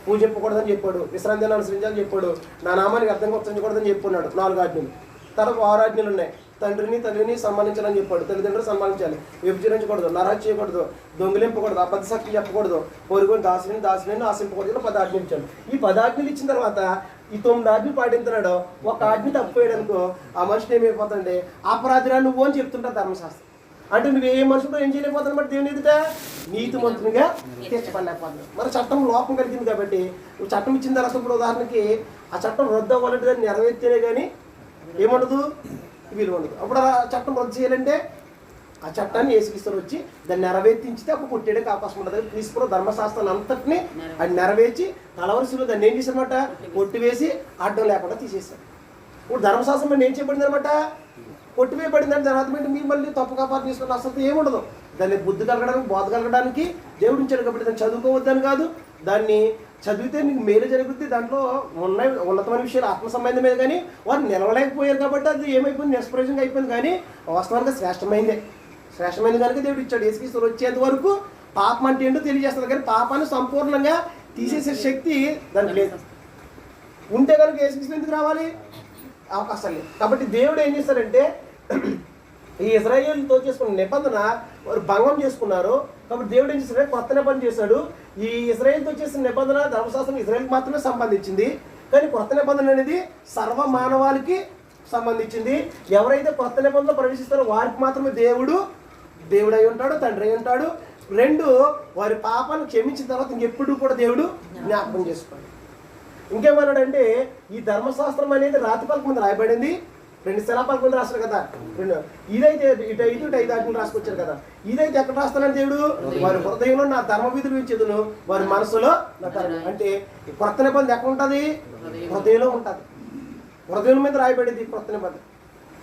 పూజింపకూడదని చెప్పాడు, విశ్రాంతి దినాన్ని అనుసరించాలని చెప్పాడు, నా నామానికి అర్థంగా ఉచ్చరించకూడదని చెప్పుకున్నాడు. 4 ఆజ్ఞలు. తర్వాత 6 ఆజ్ఞలు ఉన్నాయి. తండ్రిని సన్మానించాలని చెప్పాడు, తల్లిదండ్రులు సన్మానించాలి, వ్యభిచరించకూడదు, నరహత్య చేయకూడదు, దొంగిలింపకూడదు, అబద్ధ సాక్షి చెప్పకూడదు, కోరుకొని దాసుని ఆశింపకూడదు. 10 ఆజ్ఞలు ఇచ్చాడు. ఈ 10 ఆజ్ఞలు ఇచ్చిన తర్వాత ఈ 9 ఆజ్ఞలు పాటిస్తున్నాడో ఒక ఆజ్ఞ తప్పిపోయాడు అనుకో, ఆ మనిషిని ఏమైపోతుందంటే అపరాధిరా నువ్వు అని చెప్తుంటారు ధర్మశాస్త్రం. అంటే నువ్వు ఏ మనుషులు ఏం చేయలేకపోతున్నావు బట్టి దేవుని ఎదుట నీతిమంతునిగా తీర్చబడలేకపోతున్నావు. మరి చట్టం లోపం కలిగింది కాబట్టి నువ్వు చట్టం ఇచ్చిన తర్వాత ఇప్పుడు ఉదాహరణకి ఆ చట్టం రద్దు అవ్వాలంటే దాన్ని నెరవేర్చేనే కానీ ఏముండదు, విలువ ఉండదు. అప్పుడు ఆ చట్టం రద్దు చేయాలంటే ఆ చట్టాన్ని ఏసుకిస్తారు వచ్చి దాన్ని నెరవేర్తించితే అప్పుడు కొట్టేయడానికి అవకాశం ఉంటుంది. తీసుకున్న ధర్మశాస్త్రాన్ని అంతటిని అది నెరవేర్చి కలవరిశిలో దాన్ని ఏం చేశారనమాట, కొట్టివేసి అడ్డం లేకుండా తీసేశారు. ఇప్పుడు ధర్మశాస్త్రం ఏం చేయబడింది అనమాట, కొట్టివేయబడిందంటే దాని అర్థం మీరు మళ్ళీ తప్పు కాపాటు తీసుకుంటే అసలు ఏముండదు. దాన్ని బుద్ధి కలగడానికి బోధ కలగడానికి దేవుడు ఇచ్చాడు కాబట్టి దాన్ని చదువుకోవద్దని కాదు, దాన్ని చదివితే నీకు మేలు జరుగుతుంది. దాంట్లో ఉన్నతమైన విషయాలు ఆత్మ సంబంధమే కానీ వారు నిలవలేకపోయారు కాబట్టి అది ఏమైపోయింది, నిష్ప్రయోజనంగా అయిపోయింది. కానీ వాస్తవానికి శ్రేష్టమైంది కనుక దేవుడు ఇచ్చాడు. యేసుక్రీస్తు వచ్చేంత వరకు పాపం అంటే ఏంటో తెలియజేస్తుంది, కానీ పాపాన్ని సంపూర్ణంగా తీసేసే శక్తి దానికి లేదు. ఉంటే కనుక యేసుక్రీస్తు ఎందుకు రావాలి, అవకాశం లేదు. కాబట్టి దేవుడు ఏం చేస్తాడంటే ఈ ఇశ్రాయేలుతో చేసుకున్న నిబంధన వారు భంగం చేసుకున్నారు. కాబట్టి దేవుడు ఏం చేస్తాడంటే కొత్త నిబంధన చేశాడు. ఈ ఇశ్రాయేలుతో చేసిన నిబంధన ధర్మశాస్త్రం ఇశ్రాయేలుకి మాత్రమే సంబంధించింది, కానీ కొత్త నిబంధన అనేది సర్వ మానవాళికి సంబంధించింది. ఎవరైతే కొత్త నిబంధనలో ప్రవేశిస్తారో వారికి మాత్రమే దేవుడు అయి ఉంటాడు, తండ్రి అయి ఉంటాడు. 2 వారి పాపాలను క్షమించిన తర్వాత ఇంకెప్పుడు కూడా దేవుడు జ్ఞాపకం చేసుకోండి. ఇంకేమన్నాడంటే ఈ ధర్మశాస్త్రం అనేది రాతిపలక మీద రాయబడింది, 2 శిలాపలక మీద రాస్తారు కదా. ఇదైతే ఇటు 5 ఆజ్ఞలు రాసుకొచ్చారు కదా. ఇదైతే ఎక్కడ రాస్తానని దేవుడు, వారి హృదయంలో నా ధర్మ విధులు ఇచ్చేదును, వారి మనసులో నా ధర్మం. అంటే కొత్త నిబంధన ఎక్కడ ఉంటుంది, హృదయంలో ఉంటుంది. హృదయం మీద రాయబడింది కొత్త నిబంధన.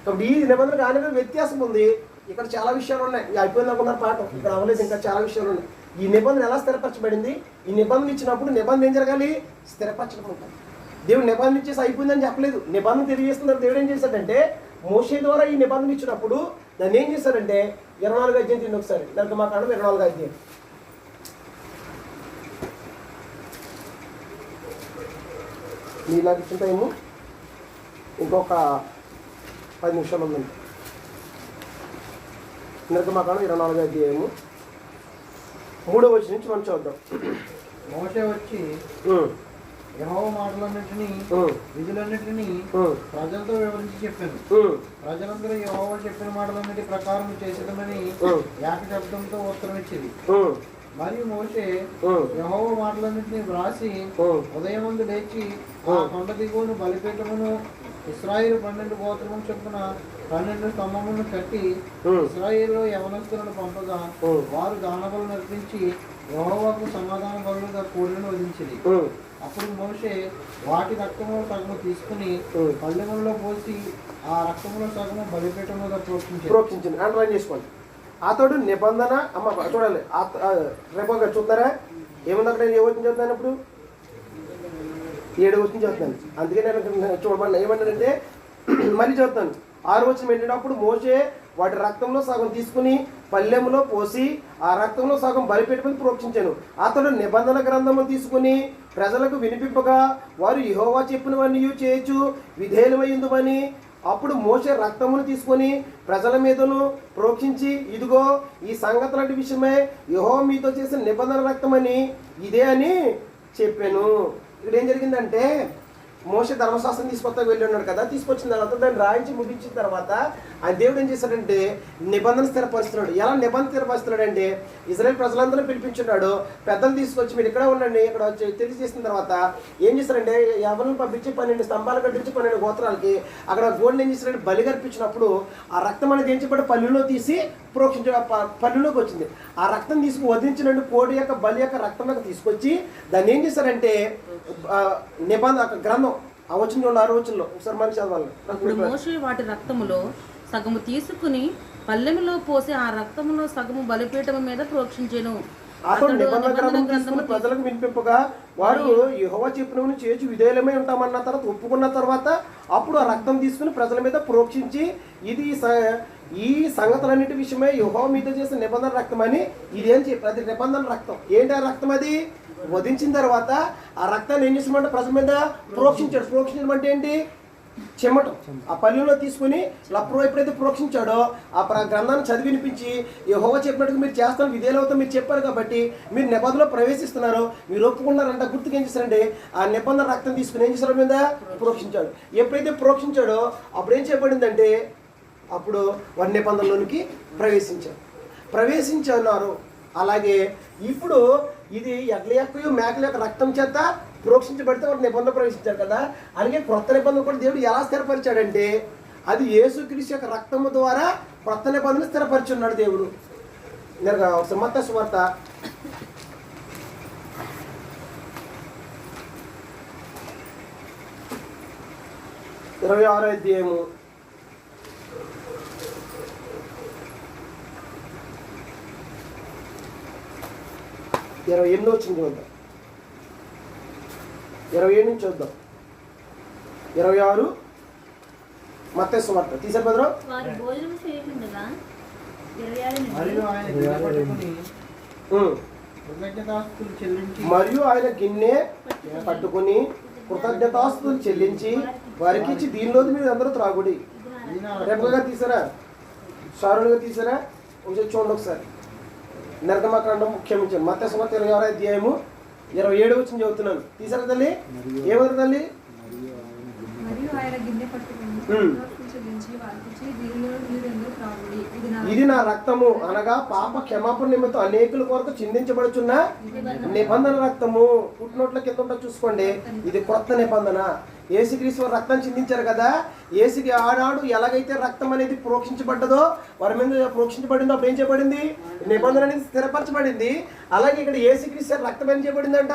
కాబట్టి ఈ నిబంధన కానీ వ్యత్యాసం ఉంది. ఇక్కడ చాలా విషయాలు ఉన్నాయి. అయిపోయింది అనుకున్నారు పాఠం, ఇక్కడ అవ్వలేదు, ఇంకా చాలా విషయాలు ఉన్నాయి. ఈ నిబంధన ఎలా స్థిరపరచబడింది, ఈ నిబంధన ఇచ్చినప్పుడు నిబంధన ఏం జరగాలి, స్థిరపరచడం ఉంటుంది. దేవుడు నిబంధన ఇచ్చేసి అయిపోయిందని చెప్పలేదు, నిబంధన తెలియజేస్తున్నారు. దేవుడు ఏం చేశాడంటే మోషే ద్వారా ఈ నిబంధన ఇచ్చినప్పుడు దాన్ని ఏం చేశాడంటే 24 అధ్యాయం తిండి ఒకసారి దానికి మా కారణం 24 అధ్యాయం. నీలాగా ఇచ్చిన టైము ఇంకొక 10 నిమిషాలు ఉందండి. నిర్గమాకాండం 24 అధ్యాయము 3వ వచనం నుంచి మనం చూద్దాం. మోషే వచ్చి యెహోవా మాటలన్నిటినీ విధులన్నిటినీ ప్రజలతో వివరించి చెప్పాను. ప్రజలందరూ యెహోవా చెప్పిన మాటలన్నిటి ప్రకారం చేసేదమని ఏక శబ్దంతో ఉత్తరం ఇచ్చింది. మరియు మోషే యెహోవా మాటలన్నిటినీ వ్రాసి ఉదయమందు లేచి ఆ కొండ దిగువను బలిపీఠమును ఇశ్రాయేలు 12 గోత్రములు చొప్పున 12 స్తంభములను కట్టి ఇశ్రాయేలులో యవనస్తులను పంపగా వారు దానబలు నర్పించి యెహోవాకు సమాధాన బలుగా కోడిని వధించింది. అప్పుడు మోషే వాటి రక్తంలో సగము తీసుకుని పల్లెములలో పోసి ఆ రక్తంలో సగము బలిపీఠముగా ప్రోక్షించింది. అండర్లైన్ చేసుకోండి. అతడు నిబంధన అమ్మ చూడాలి. రేపు చూస్తారా ఏముంది అక్కడ, నేను ఏ వచ్చిన చెప్తాను ఇప్పుడు 7 వచ్చిన చెప్తాను. అందుకే నేను చూడమన్నా ఏమన్నాడంటే మళ్ళీ చెప్తాను. 6 వచ్చిన ఏంటంటే మోషే వాటి రక్తంలో సగం తీసుకుని పల్లెములో పోసి ఆ రక్తంలో సగం బలిపీఠం ప్రోక్షించాను. అతడు నిబంధన గ్రంథము తీసుకుని ప్రజలకు వినిపింపగా వారు యెహోవా చెప్పినవన్నీ చేయొచ్చు విధేయులమైందువని. అప్పుడు మోషే రక్తమును తీసుకొని ప్రజల మీదను ప్రోక్షించి ఇదిగో ఈ సంగతులంటి విషయమే యెహోవా మీతో చేసిన నిబంధన రక్తమని ఇదే అని చెప్పాను. ఇక్కడ ఏం జరిగిందంటే మోషే ధర్మశాస్త్రం తీసుకొస్తా వెళ్ళి ఉన్నాడు కదా. తీసుకొచ్చిన తర్వాత దాన్ని రాయించి ముగించిన తర్వాత ఆ దేవుడు ఏం చేశాడంటే నిబంధన స్థిరపరుస్తున్నాడు. ఎలా నిబంధన స్థిరపరుస్తున్నాడు అంటే ఇశ్రాయేలు ప్రజలందరూ పిలిపించున్నాడు. పెద్దలు తీసుకొచ్చి మీరు ఇక్కడ ఉండండి, ఇక్కడ వచ్చి తెలియజేసిన తర్వాత ఏం చేశారంటే ఎవరిని పంపించి 12 స్తంభాలు కట్టించి 12 గోత్రాలకి అక్కడ గోడని ఏం చేశారంటే బలి కల్పించినప్పుడు ఆ రక్తం అనేది ఏం చెప్పాడు పల్లెలో తీసి ప్రోక్షించడం పల్లెలోకి వచ్చింది. ఆ రక్తం తీసుకు వధించినట్టు కోడి యొక్క బలి యొక్క రక్తం తీసుకొచ్చి దాన్ని ఏం చేశారంటే నిబంధన గ్రంథం ఆ వచనంలో 6వ వచనంలో ఒకసారి మనం చదవాలి. అప్పుడు మోషే వాటి రక్తములో సగము తీసుకుని పల్లెములో పోసి ఆ రక్తములో సగము బలిపీఠము మీద ప్రోక్షించెను. అతడు నిబంధన గ్రంథం తీసుకుని ప్రజలకు వినిపింపగా వారు యెహోవా చెప్పినవని చేసి విధేయులమై ఉంటామన్న తర్వాత ఒప్పుకున్న తర్వాత అప్పుడు ఆ రక్తం తీసుకుని ప్రజల మీద ప్రోక్షించి ఇది ఈ సంగతులన్నిటి విషయమై యెహోవా మీతో చేసిన నిబంధన రక్తం అని ఇదేం చెప్పి అది నిబంధన రక్తం. ఏంటి ఆ రక్తం? అది వధించిన తర్వాత ఆ రక్తాన్ని ఏం చేసినమంటే ప్రజల మీద ప్రోక్షించాడు. ప్రోక్షించడం అంటే ఏంటి? చెమ్మటం ఆ పల్లెలో తీసుకుని లప్రో ఎప్పుడైతే ప్రోక్షించాడో ఆ గ్రంథాన్ని చదివి వినిపించి యెహోవా చెప్పినట్టుగా మీరు చేస్తాను విధేయులవుతా మీరు చెప్పారు కాబట్టి మీరు నిబంధనలో ప్రవేశిస్తున్నారు, మీరు ఒప్పుకున్నారంట. గుర్తుకు ఏం చేశారండి, ఆ నిబంధన రక్తం తీసుకుని ఏం చేశారు మీద ప్రోక్షించాడు. ఎప్పుడైతే ప్రోక్షించాడో అప్పుడు ఏం చేయబడిందంటే అప్పుడు వారి నిబంధనలోనికి ప్రవేశించున్నారు. అలాగే ఇప్పుడు ఇది ఎడ్ల యొక్క మేకల యొక్క రక్తం చేత ప్రోక్షించబడితే వారు నిబంధన ప్రవేశించారు కదా. అలాగే క్రొత్త నిబంధన కూడా దేవుడు ఎలా స్థిరపరిచాడంటే అది యేసుక్రీస్తు యొక్క రక్తము ద్వారా క్రొత్త నిబంధన స్థిరపరిచున్నాడు దేవుడు. మత్తయి సువార్త 26వ అధ్యాయము 28 వచ్చింది చూద్దాం. 27 నుంచి చూద్దాం. 26 మత్తయి సువార్త తీసారు బెదరు. వారు భోజనం చేయుచుండగా 26 మరియు ఆయన గిన్నె పట్టుకుని కృతజ్ఞతాస్తులు చెల్లించి వారికి ఇచ్చి దీనిలో మీరు అందరూ త్రాగుడి. రేపుగా తీసారా, షారులుగా తీసారా, ఒకసారి చూడండి. ఒకసారి నిర్గమకాండం క్షమించండి మత్తయి సువార్త 26వ అధ్యాయము 27 వచ్చింది చదువుతున్నాను. తీసారా తల్లి? ఏమవుతుంది తల్లి? మరియు ఆయన గిన్నె పట్టుకుని చెల్లించి వారికి దీనిలో నీరెందుకు త్రాగుడి, ఇది నా రక్తము అనగా పాప క్షమాపణ నిమిత్తం అనేకుల కొరకు చిందించబడుచున్న నిబంధన రక్తము. పుట్టినోట్ల కింద ఉంటుంది చూసుకోండి. ఇది కొత్త నిబంధన. యేసుక్రీస్తు రక్తం చిందించారు కదా. యేసుకి ఆనాడు ఎలాగైతే రక్తం అనేది ప్రోక్షించబడ్డదో వారి మీద ప్రోక్షించబడిందో అప్పుడు ఏం చేయబడింది, నిబంధన అనేది స్థిరపరచబడింది. అలాగే ఇక్కడ యేసుక్రీస్తు రక్తం ఏం చేయబడిందంట,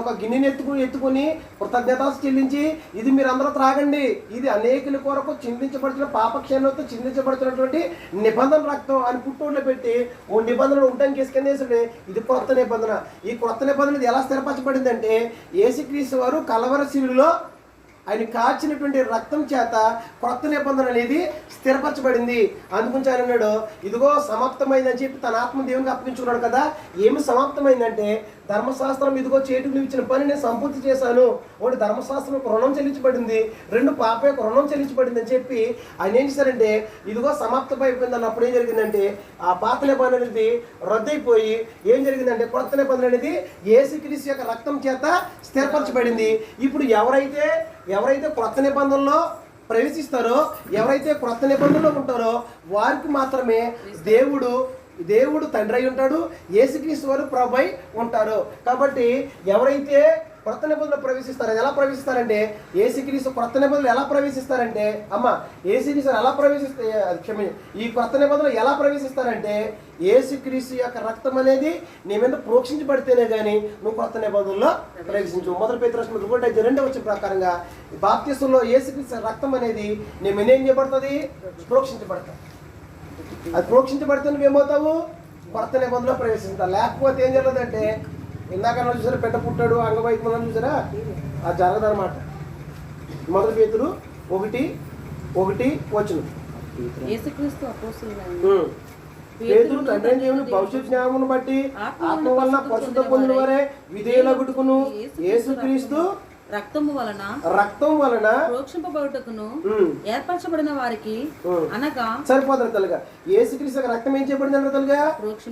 ఒక గిన్నెని ఎత్తుకుని కృతజ్ఞతాస్తులు చెల్లించి ఇది మీరు అందరూ త్రాగండి, ఇది అనేకుల కొరకు చిందించబడుతున్న పాపక్షేమంతో చిందించబడుతున్నటువంటి నిబంధన రక్తం అని పుట్టోళ్ళు పెట్టి ఓ నిబంధనలు ఉండడానికి వేసుకునేసే ఇది కొత్త నిబంధన. ఈ కొత్త నిబంధన ఎలా స్థిరపరచబడింది అంటే యేసుక్రీస్తు వారు కలవర శిలువలో ఆయన కాచినటువంటి రక్తం చేత కొత్త నిబంధన అనేది స్థిరపరచబడింది. అందుగురించి ఆయన అన్నాడు ఇదిగో సమాప్తమైందని చెప్పి తన ఆత్మ దేవునికి అప్పగించుకున్నాడు కదా. ఏమి సమాప్తమైందంటే ధర్మశాస్త్రం ఇదిగో చేతులు ఇచ్చిన పని నేను సంపూర్తి చేశాను. ఒకటి ధర్మశాస్త్రం రుణం చెల్లించబడింది, 2 పాప యొక్క రుణం చెల్లించబడింది అని చెప్పి ఆయన ఏం చేశారంటే ఇదిగో సమాప్తం అయిపోయింది అన్నప్పుడు ఏం జరిగిందంటే ఆ పాత నిబంధన అనేది రద్దయిపోయి ఏం జరిగిందంటే కొత్త నిబంధన అనేది యేసుక్రీస్తు యొక్క రక్తం చేత స్థిరపరచబడింది. ఇప్పుడు ఎవరైతే కొత్త నిబంధనలో ప్రవేశిస్తారో, ఎవరైతే కొత్త నిబంధనలో ఉంటారో వారికి మాత్రమే దేవుడు తండ్రి అయి ఉంటాడు, యేసుక్రీస్తు వారు ప్రభువై ఉంటారు. కాబట్టి ఎవరైతే కొత్త నిబంధనలు ప్రవేశిస్తారో ఎలా ప్రవేశిస్తారంటే యేసుక్రీస్తు కొత్త నిబంధనలు ఎలా ప్రవేశిస్తారంటే యేసుక్రీస్తు ఎలా ఈ కొత్త నిబంధనలు ఎలా ప్రవేశిస్తారంటే యేసుక్రీస్తు యొక్క రక్తం అనేది నీ మీద ప్రోక్షించబడితేనే కానీ నువ్వు కొత్త నిబంధనలో ప్రవేశించు. 1 పేతురు 2 వచ్చిన ప్రకారంగా బాప్తిస్మంలో యేసుక్రీస్తు రక్తం అనేది నీ మీద ఏం చేయబడుతుంది, ప్రోక్షించబడతావు. అది ప్రోక్షించబడితే నువ్వేమవుతావు, కొత్త నిబంధనలో ప్రవేశిస్తావు. లేకపోతే ఏం జరగదంటే ఇందాక చూసారా పెద్ద పుట్టాడు అంగవైకల్యం చూసారా, అది జరగదన్నమాట. 1 పేతురు 1:1 యేసుక్రీస్తు అపోస్తలుడైన పేతురు తండ్రి దేవుని భవిష్యత్ జ్ఞానమును బట్టి ఆత్మ వలన పరిశుద్ధ పొందిన వారే విధేయులగుటకును యేసుక్రీస్తు రక్తము వలన ప్రోక్షింపబడుటకును ఏర్పరచబడిన వారికి అనగా సరిపోతుంది తల్లిగా. యేసుక్రీస్తు రక్తం ఏం చేయబడింది అన్న తల్లిగా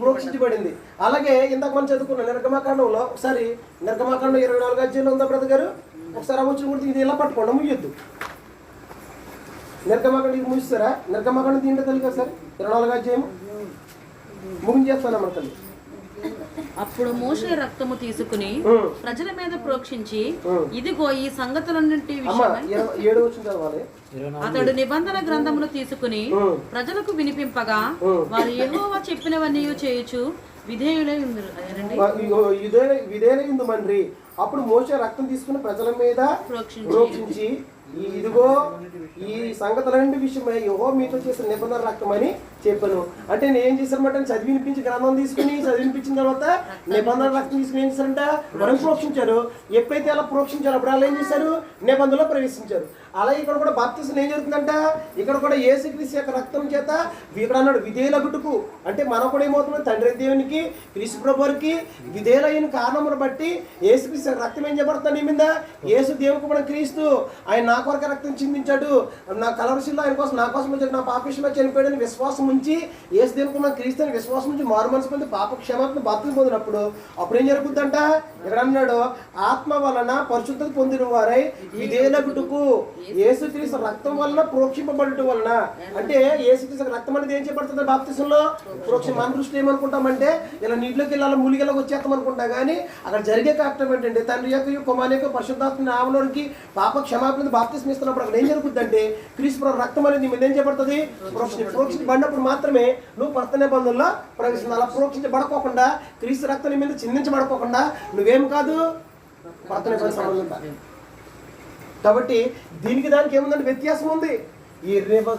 ప్రోక్షించబడింది. అలాగే ఇందాక మనం చదువుకున్న నిర్గమకాండంలో ఒకసారి నిర్గమకాండం 24వ అధ్యాయంలో ఉందా బ్రదర్ గారు? ఒకసారి వచ్చిన కూడా ఇది ఇలా పట్టుకోండి, ముయ్యొద్దు. నిర్గమకాండం ముగిస్తారా? నిర్గమకాండం తింటే తల్లిగా సార్ 24వ అధ్యాయం ముగించేస్తానమ్మ తల్లి. అప్పుడు మోషే రక్తము తీసుకుని ప్రజల మీద ప్రోక్షించి ఇదిగో ఈ సంగతులన్నింటి విషయమై అతడు నిబంధన గ్రంథమును తీసుకుని ప్రజలకు వినిపింపగా వారు యెహోవా చెప్పినవన్నీ చేయుచు విధేయులై ఉందమండ్రి. అప్పుడు మోషే రక్తం తీసుకుని ప్రజల మీద ప్రోక్షించి ఇదిగో ఈ సంగతులన్నింటి విషయమై యెహోవా మీతో చేసిన నిబంధన రక్తం అని చెప్పాను. అంటే నేను ఏం చేశానమాట, చదివి వినిపించి గ్రంథం తీసుకుని చదివి వినిపించిన తర్వాత నిబంధన రక్తం తీసుకుని ఏం చేశారంట, వరం ప్రోక్షించారు. ఎప్పుడైతే అలా ప్రోక్షించారు అప్పుడు అలా ఏం చేశారు, నిబంధనలో ప్రవేశించారు. అలాగే ఇక్కడ కూడా బాప్తిసం ఏం జరుగుతుందంట, ఇక్కడ కూడా యేసుక్రీస్తు యొక్క రక్తం చేత ఇక్కడ అన్నాడు విధేయులగుటకు. అంటే మనం కూడా ఏమవుతుంది, తండ్రి దేవునికి క్రీస్తు ప్రభువుకి విధేయులైన కారణమును బట్టి యేసుక్రీస్తు రక్తం ఏం చేయబడుతుంది నీ మీద. యేసు దేవునికి మన క్రీస్తు, ఆయన నా కొరకు రక్తం చిందించాడు, నా కలవరిశిల్లో ఆయన కోసం నా కోసం వచ్చాడు, నా పాప విషయంలో చనిపోయాడని విశ్వాసం ఉంచి యేసు దేవునికి మన క్రీస్తు అని విశ్వాసం ఉంచి మారు మనసు పొంది పాప క్షమాపణ బాప్తిసం పొందినప్పుడు అప్పుడు ఏం జరుగుతుందంట, ఇక్కడ అన్నాడు ఆత్మ వలన పరిశుద్ధత పొందిన వారై విధేయులగుటకు. యేసుక్రీస్తు రక్తం వలన ప్రోక్షింపబడటం వలన. అంటే యేసుక్రీస్తు రక్తం అనేది ఏం చేయబడుతుంది బాప్తిసంలో, ప్రోక్షి. మన దృష్టిలో ఏమనుకుంటామంటే ఇలా నీటిలోకి వెళ్ళాలి ములిగేలాగా వచ్చేస్తాం అనుకుంటా, కానీ అక్కడ జరిగే కార్యక్రమం ఏంటంటే తండ్రి యొక్క కుమారుని యొక్క పరిశుద్ధాత్మ నామలోనికి పాప క్షమాపణ బాప్తిసం ఇస్తున్నప్పుడు అక్కడ ఏం జరుగుతుందంటే క్రీస్తు రక్తం అనేది నీ మీద ఏం చేయబడుతుంది, ప్రోక్షించబడినప్పుడు మాత్రమే నువ్వు కొత్త నిబంధనలో ప్రవేశించాలి. అలా ప్రోక్షించబడకోకుండా క్రీస్తు రక్తం నీ మీద చిందించబడకోకుండా నువ్వేం కాదు, కొత్త నిబంధన సంబంధం. కాబట్టి దీనికి దానికి ఏముందంటే వ్యత్యాసం ఉంది. ఈ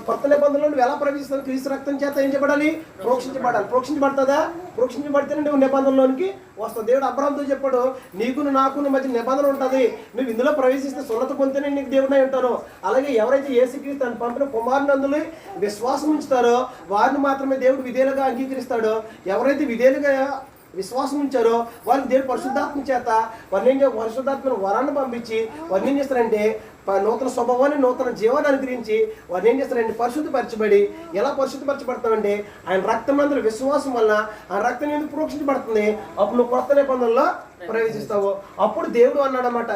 కొత్త నిబంధనలో నువ్వు ఎలా ప్రవేశిస్తావు, క్రీస్తు రక్తం చేత ఏం చేయబడాలి, ప్రోక్షించబడాలి. ప్రోక్షించబడుతుందా, ప్రోక్షించబడితేనే నువ్వు నిబంధనలోనికి వస్తావు. దేవుడు అబ్రహాముతో చెప్పాడు, నీకును నాకును మధ్య నిబంధన ఉంటుంది, నువ్వు ఇందులో ప్రవేశిస్తే సున్నత పొందితేనే నీకు దేవుడై ఉంటాను. అలాగే ఎవరైతే యేసుక్రీస్తు తను పంపిన కుమారునందులు విశ్వాసం ఉంచుతారో వారిని మాత్రమే దేవుడు విధేయులుగా అంగీకరిస్తాడో. ఎవరైతే విధేయులుగా విశ్వాసం ఉంచారో వాళ్ళకి దేవుడు పరిశుద్ధాత్మ చేత వారిని పరిశుద్ధాత్మను వరాన్ని పంపించి వారిని ఏం చేస్తారంటే నూతన స్వభావాన్ని నూతన జీవాన్ని అనుగ్రహించి వారిని ఏం చేస్తారంటే పరిశుద్ధపరచబడి. ఎలా పరిశుద్ధపరచబడతామంటే ఆయన రక్తమందుల విశ్వాసం వల్ల ఆ రక్తం ఎందుకు ప్రోక్షించబడుతుంది, అప్పుడు నువ్వు కొత్త నిబంధనలో ప్రవేశిస్తావు. అప్పుడు దేవుడు అన్నాడు అన్నమాట,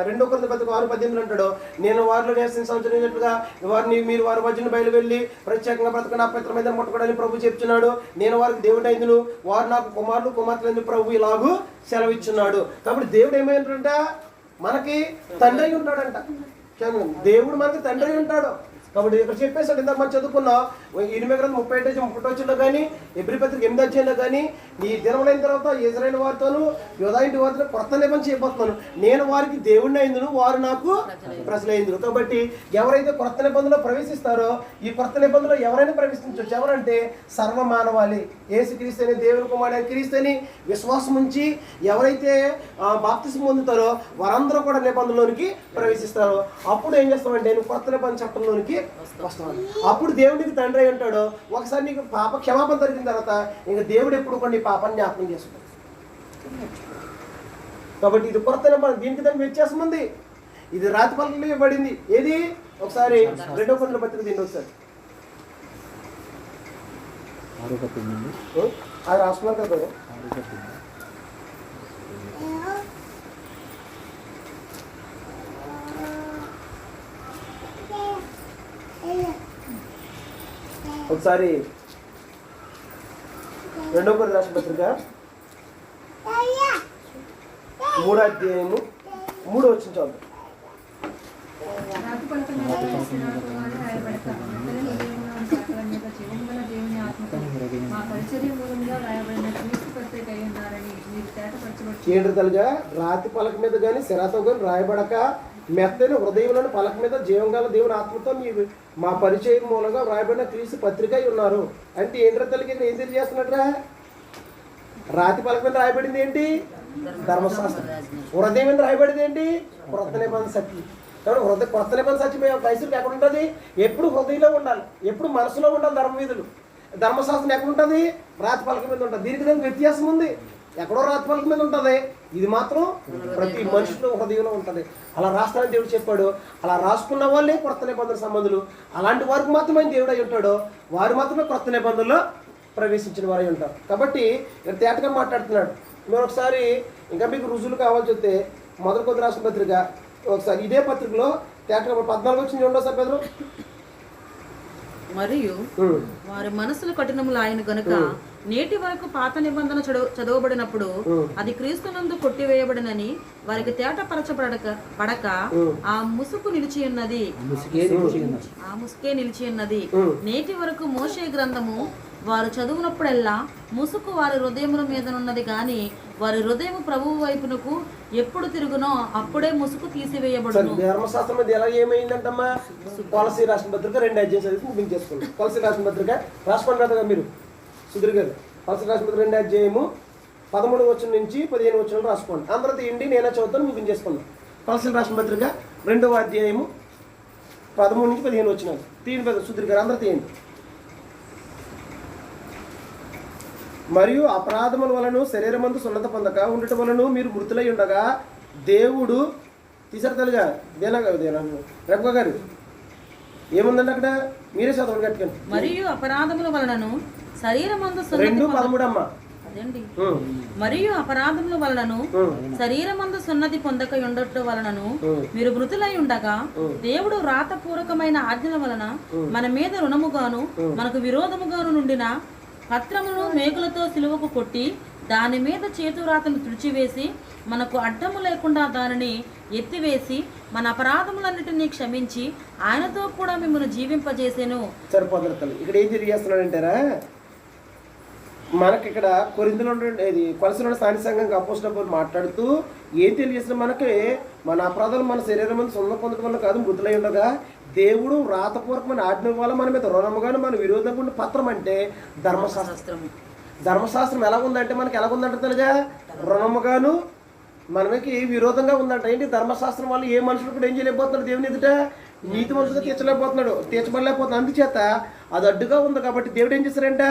2 కొరింథీ 6:18 అంటాడు, నేను వారిలో నేర్చిన సంచరించినట్లుగా వారిని మీరు వారి మధ్యన బయలు వెళ్ళి ప్రత్యేకంగా బ్రతకండి, అపవిత్రమైన ముట్టకూడని ప్రభు చెప్తున్నాడు. నేను వారికి దేవుడు అయిందును, వారు నాకు కుమారులు కుమార్తెలు ప్రభు ఇలాగూ సెలవిచ్చున్నాడు. కాబట్టి దేవుడు ఏమైందంట, మనకి తండ్రి అయి ఉంటాడంట. దేవుడు మనకి తండ్రి అయి ఉంటాడు. కాబట్టి ఇక్కడ చెప్పేసాడు, ఇందాక మనం చదువుకున్నాం 8:30 కానీ ఎబ్రీ పత్రిక 8 కానీ ఈ దినములైన తర్వాత ఇశ్రాయేలు వారితోనూ యూదా ఇంటి వారితో కొత్త నిబంధన చేయబోతున్నాను, నేను వారికి దేవుడిని అయిందును, వారు నాకు ప్రజలైందును. కాబట్టి ఎవరైతే కొత్త నిబంధనలో ప్రవేశిస్తారో ఈ కొత్త నిబంధనలో ఎవరైనా ప్రవేశించవచ్చు. ఎవరంటే సర్వమానవాళి. యేసుక్రీస్తు అనే దేవుని కుమారుడైన క్రీస్తు అని విశ్వాసం ఉంచి ఎవరైతే బాప్తిసం పొందుతారో వారందరూ కూడా నిబంధనలోనికి ప్రవేశిస్తారో అప్పుడు ఏం చేస్తామంటే నువ్వు కొత్త నిబంధన చట్టంలోనికి వస్తావు. అప్పుడు దేవుడికి తండ్రి అయి ఉంటాడు. ఒకసారి నీకు పాప క్షమాపణ జరిగిన తర్వాత ఇంకా దేవుడు ఎప్పుడు కూడా నీ పాపాన్ని జ్ఞాపకం చేసుకుంటాడు. కాబట్టి ఇది కొత్త నిబంధన, దీనికి దానికి వ్యత్యాసం ఉంది. ఇది రాతి పలకలో ఇవ్వబడింది. ఏది ఒకసారి 2 కొరింథీ పత్రిక దీన్ని ఒకసారి అది రాసుకున్నారు కదా. ఒకసారి 2 కొరింథీ రాసిన పత్రిక 3వ అధ్యాయము 3వ వచనం చదువు. రాతి పలక మీద వేసిన కుమారుడు రాయబడతా జీవముగల దేవుని ఆత్మతో మా పరిచర్య మూలంగా రాయబడిన క్రీస్తు పత్రిక అయి ఉన్నారని మీరు తేటపరచబడుతుంది. ఏంటలుగా రాతి పలక మీద కానీ శిరాతో కానీ రాయబడక మెత్తని హృదయంలోని పలక మీద జీవంగల దేవుని ఆత్మతో మీరు మా పరిచయం మూలంగా రాయబడిన క్రీస్తు పత్రిక అయి ఉన్నారు. అంటే ఏంటలుగా ఏం తెలియజేస్తున్నట్రా, రాతి పలక మీద రాయబడింది ఏంటి, ధర్మశాస్త్రం. హృదయం మీద రాయబడింది ఏంటి, కొత్త నిబంధన సత్యం. కాబట్టి కొత్త నిబంధన సత్యం క్రైస్తవులకు ఎక్కడ ఉంటుంది, ఎప్పుడు హృదయంలో ఉండాలి, ఎప్పుడు మనసులో ఉండాలి. ధర్మవిధులు ధర్మశాస్త్రం ఎక్కడ ఉంటుంది, రాతి పలక మీద ఉంటుంది. దీనికి దానికి వ్యత్యాసం ఉంది. ఎక్కడో రాతి పలక మీద ఉంటుంది, ఇది మాత్రం ప్రతి మనిషిలో హృదయంలో ఉంటుంది. అలా రాస్తానని దేవుడు చెప్పాడు. అలా రాసుకున్న వాళ్ళే కొత్త నిబంధన సంబంధులు. అలాంటి వారికి మాత్రమే దేవుడు అయి ఉంటాడు. వారు మాత్రమే కొత్త నిబంధనలో ప్రవేశించిన వారై ఉంటారు. కాబట్టి ఇక్కడ తేటగా మాట్లాడుతున్నాడు. మీరు ఒకసారి ఇంకా మీకు రుజువులు కావాల్సి వస్తే 1 కొరింథీ రాసిన పత్రిక ఒకసారి ఇదే పత్రికలో తేటగా 14 వచ్చింది. 2వ పేతురు మరియు వారి మనసులు కఠినములు ఆయన గనుక నేటి వరకు పాత నిబంధన చదవబడినప్పుడు అది క్రీస్తునందు కొట్టివేయబడినని వారికి తేటపరచబడక ఆ ముసుకే నిలిచి ఉన్నది. నేటి వరకు మోషే గ్రంథము వారు చదువునప్పుడెల్లా ముసుకు వారి హృదయముల మీదనున్నది గాని వారి హృదయము ప్రభువు వైపునకు ఎప్పుడు తిరుగునో అప్పుడే ముసుకు తీసివేయబడును. ధర్మశాస్త్రం మీద ఎలా ఏమైందంటమ్మా? కొలసీ రాసిన పత్రిక 2 అధ్యాయం చదివి ముగించేసుకోండి. కొలసీ రాసిన పత్రిక రాసుకోండి కదా మీరు, సుధీర్ గారు. కొలసీ రాసిన పత్రిక 2 అధ్యాయము 13 వచనం నుంచి 15 వచనం రాసుకోండి. అందరూ తీయండి, నేనే చదువుతాను, ముగించేసుకుందాం. కొలసీ రాసిన పత్రిక 2వ అధ్యాయము 13 నుంచి 15 వచనాలు తీయండి కదా సుధీర్ గారు, అందరూ తీయండి. మరియు అపరాధముల వలన శరీరమందు సున్నత పొందక ఉండటం వలన మీరు మృతులై ఉండగా దేవుడు తీసారు తల్లిగా రేప గారు ఏముందండి అక్కడ? మీరే చదవండి కట్టుకోండి. మరియు అపరాధముల వలనను శరీరమందు 2:13 అమ్మా. అదండి. మరియు అపరాధముల వలనను శరీరమందు సున్నతి పొందక ఉండటం వలనను మీరు మృతులై ఉండగా దేవుడు రాతపూర్వకమైన ఆజ్ఞల వలన మన మీద రుణముగాను మనకు విరోధముగాను నుండిన పత్రమును మేకులతో సిలువకు కొట్టి దాని మీద చేతురాతను తుడిచివేసి మనకు అడ్డము లేకుండా దానిని ఎత్తివేసి మన అపరాధములన్నిటినీ క్షమించి ఆయనతో కూడా మిమ్మల్ని జీవింపజేసేను. సరిపోతుంది తల్లి. ఇక్కడ ఏం తెలియజేస్తున్నాడంటారా? మనకి ఇక్కడ కొరింథీలో ఇది కొలసీలో స్థానిక సంఘంగా అపోస్తలుల పౌలు మాట్లాడుతూ ఏం తెలియజేసిన, మనకి మన అపరాధాలు మన శరీరం మీద సొంత పొందడం వల్ల కాదు, మృతులై ఉండగా దేవుడు రాతపూర్వకమైన ఆజ్ఞ వల్ల మన మీద రుణముగాను మన విరోధం పత్రం అంటే ధర్మశాస్త్రం. ధర్మశాస్త్రం ఎలా ఉందంటే మనకి ఎలా ఉందంటే తెలుగా, రుణముగాను మనకి విరోధంగా ఉందంట. ఏంటి? ధర్మశాస్త్రం వల్ల ఏ మనుషులు కూడా ఏం చేయలేకపోతున్నాడు? దేవుని ఎదుట నీతి మనుషులుగా తీర్చలేకపోతున్నాడు, తీర్చబడలేకపోతున్నాడు. అందుచేత అది అడ్డుగా ఉంది కాబట్టి దేవుడు ఏం చేశారంట?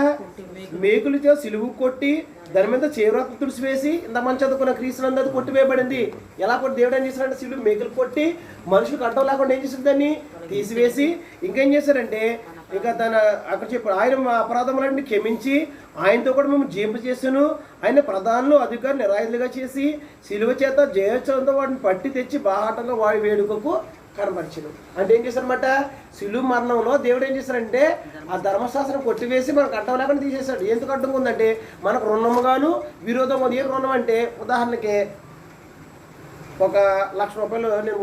మేకులతో సిలువు కొట్టి దాని మీద చేవ్రాతను తుడిసివేసి ఇంత మంచి చదువుకున్న క్రీస్తులందరూ అది కొట్టివేయబడింది. ఎలా కొట్టి దేవుడు ఏం చేశారంటే సిలువు మేకులు కొట్టి మనుషులకు అడ్డం లేకుండా ఏం చేశారు? దాన్ని తీసివేసి ఇంకేం చేశారంటే ఇంకా దాని అక్కడ చెప్పాడు, ఆయన అపరాధములన్నీ క్షమించి ఆయనతో కూడా మేము జీవింపజేసాను. ఆయన ప్రధానులు అధికారులు నిరాయుధులుగా చేసి సిలువ చేత జయోత్సవంతో వాడిని పట్టి తెచ్చి బాహాటంగా వాడి వేడుకకు కనపరిచాడు. అంటే ఏం చేశారన్నమాట? సిలువ మరణంలో దేవుడు ఏం చేశారంటే ఆ ధర్మశాస్త్రం కొట్టివేసి మనకు అడ్డం లేకుండా తీసేశాడు. ఎందుకు అడ్డం ఉందంటే మనకు రుణముగాను విరోధం ఉంది. ఏ రుణం అంటే ఉదాహరణకి 1,00,000 రూపాయలు నేను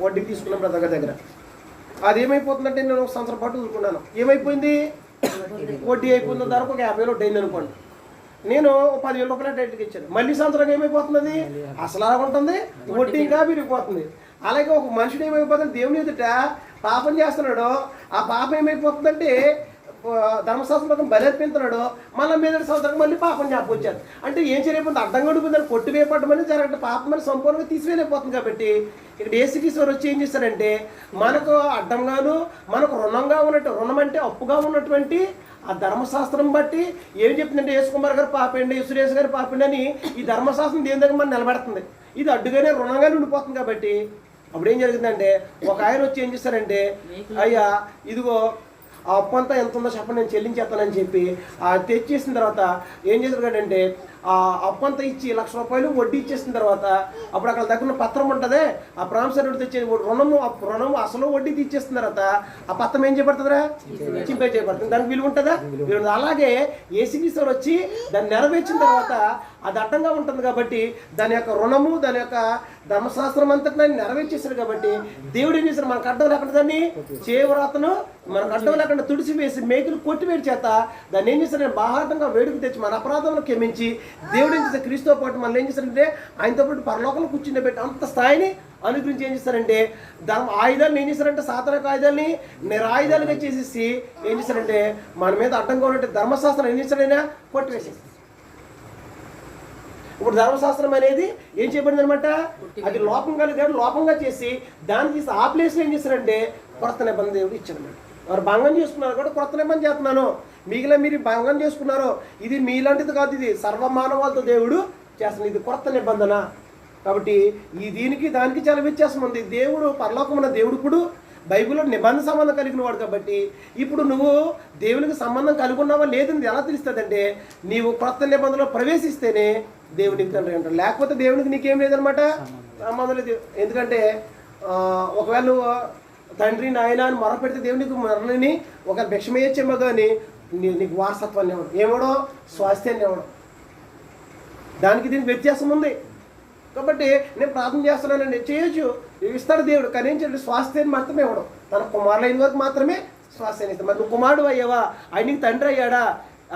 వడ్డీకి తీసుకున్నాను బ్రదర్ దగ్గర. అది ఏమైపోతుందంటే నేను 1 సంవత్సరం పాటు ఊరుకున్నాను. ఏమైపోయింది? వడ్డీ అయిపోయింది. ధరకు 50,000 వడ్డీ అయింది అనుకోండి. నేను 10,000 రూపాయలు డైరెక్ట్గా ఇచ్చాను. మళ్ళీ సంవత్సరం ఏమైపోతుంది? అసలు అలా ఉంటుంది, వడ్డీ ఇంకా విరిగిపోతుంది. అలాగే ఒక మనుషుడు ఏమైపోతుంది? దేవుని ఎదుట పాపం చేస్తున్నాడు. ఆ పాపం ఏమైపోతుందంటే ధర్మశాస్త్రం బలర్పిస్తున్నాడు. మళ్ళీ మీద సంవత్సరం మళ్ళీ పాపం జ్ఞాపకొచ్చారు. అంటే ఏం చేయలేకపోతుంది? అడ్డంగా ఉండిపోయిందని కొట్టివేయబడడం అనేది జరగదు. పాపం అనేది సంపూర్ణంగా తీసివేయలేకపోతుంది. కాబట్టి ఇక్కడ ఏసుక్రీస్తు వచ్చి ఏం చేస్తారంటే మనకు అడ్డంగాను మనకు రుణంగా ఉన్నట్టు, రుణం అంటే అప్పుగా ఉన్నటువంటి ఆ ధర్మశాస్త్రం బట్టి ఏం చెప్తుందంటే యేసుకుమార్ గారు పాపండి, సురేష్ గారు పాపండి అని ఈ ధర్మశాస్త్రం దేని దగ్గర మనం నిలబడుతుంది. ఇది అడ్డుగానే రుణంగానే ఉండిపోతుంది. కాబట్టి అప్పుడు ఏం జరిగిందంటే ఒక ఆయన వచ్చి ఏం చేస్తారంటే, అయ్యా ఇదిగో ఆ అప్పు అంతా ఎంత ఉందో చెప్పండి, నేను చెల్లించేస్తానని చెప్పి తెచ్చేసిన తర్వాత ఏం చేశారు కదంటే ఆ అప్పు అంతా ఇచ్చి 1,00,000 రూపాయలు వడ్డీ ఇచ్చేసిన తర్వాత అప్పుడు అక్కడ దగ్గర పత్రం ఉంటుంది. ఆ ప్రామిసరీ తెచ్చే రుణము అసలు వడ్డీ తీసేసిన తర్వాత ఆ పత్రం ఏం చేయబడుతుందా? చింపే చేయబడుతుంది. దానికి విలువ ఉంటుందా? అలాగే ఏసుక్రీస్తు వచ్చి దాన్ని నెరవేర్చిన తర్వాత అది అడ్డంగా ఉంటుంది. కాబట్టి దాని యొక్క రుణము దాని యొక్క ధర్మశాస్త్రం అంతటా నెరవేర్చేశారు. కాబట్టి దేవుడు ఏం చేశారు? మనకు అడ్డం లేకుండా దాన్ని చేవ్రాతను మనకు అడ్డం లేకుండా తుడిసివేసి మేకులు కొట్టివేడి చేత దాన్ని ఏం చేశారు? బాహాటంగా వేడుకు తెచ్చి మన అపరాధంలో క్షమించి దేవుడు ఏం చేస్తారు? క్రీస్తుతో పాటు మనం ఏం చేస్తారంటే ఆయనతో పాటు పరలోకంలో కూర్చుండబెట్టి అంత స్థాయిని అనుగురించి ఏం చేస్తారంటే ఆయుధాలను ఏం చేస్తారంటే సాతానిక ఆయుధాలని నిరాయుధాలుగా చేసేసి ఏం చేస్తారంటే మన మీద అడ్డంగా ఉన్నట్టు ధర్మశాస్త్రం ఏం చేస్తాడైనా కొట్టివేసేస్తారు. ఇప్పుడు ధర్మశాస్త్రం అనేది ఏం చేయబడింది అనమాట? అది లోపంగా దేవుడు లోపంగా చేసి దాన్ని తీసి ఆ ప్లేస్లో ఏం చేస్తారంటే కొత్త నిబంధన దేవుడు ఇచ్చాడన్నమాట. వారు భంగం చేసుకున్నారు కూడా కొత్త నిబంధన చేస్తున్నాను. మిగిలిన మీరు భంగం చేసుకున్నారు, ఇది మీలాంటిది కాదు, ఇది సర్వమానవాళ్ళతో దేవుడు చేస్తున్న ఇది కొత్త నిబంధన. కాబట్టి ఈ దీనికి దానికి చాలా వ్యత్యాసం ఉంది. దేవుడు పరలోకమున్న దేవుడు ఇప్పుడు బైబిల్లో నిబంధన సంబంధం కలిగిన వాడు. కాబట్టి ఇప్పుడు నువ్వు దేవునికి సంబంధం కలిగి ఉన్నావా లేదని ఎలా తెలుస్తుందంటే నీవు కొత్త నిబంధనలో ప్రవేశిస్తేనే దేవునికి తండ్రి అంటారు. లేకపోతే దేవునికి నీకేం లేదనమాట, సంబంధం లేదు. ఎందుకంటే ఒకవేళ నువ్వు తండ్రి నాయన అని మొరపెడితే దేవునికి మరణని ఒక భిక్షమేయచ్చేమో కానీ నీకు వారసత్వాన్ని ఇవ్వడం, ఏమోడో స్వాస్థ్యాన్ని ఇవ్వడం, దానికి దీనికి వ్యత్యాసం ఉంది. కాబట్టి నేను ప్రార్థన చేస్తున్నానండి, చేయొచ్చు, ఇస్తాడు దేవుడు. కానీ ఏం చేయాలి? స్వాస్థ్యాన్ని మాత్రమే ఇవ్వడం. తన కుమారులైన వరకు మాత్రమే స్వాస్థ్యాన్ని ఇస్తాడు. మరి నువ్వు కుమారుడు అయ్యావా? ఆయనకి తండ్రి అయ్యాడా?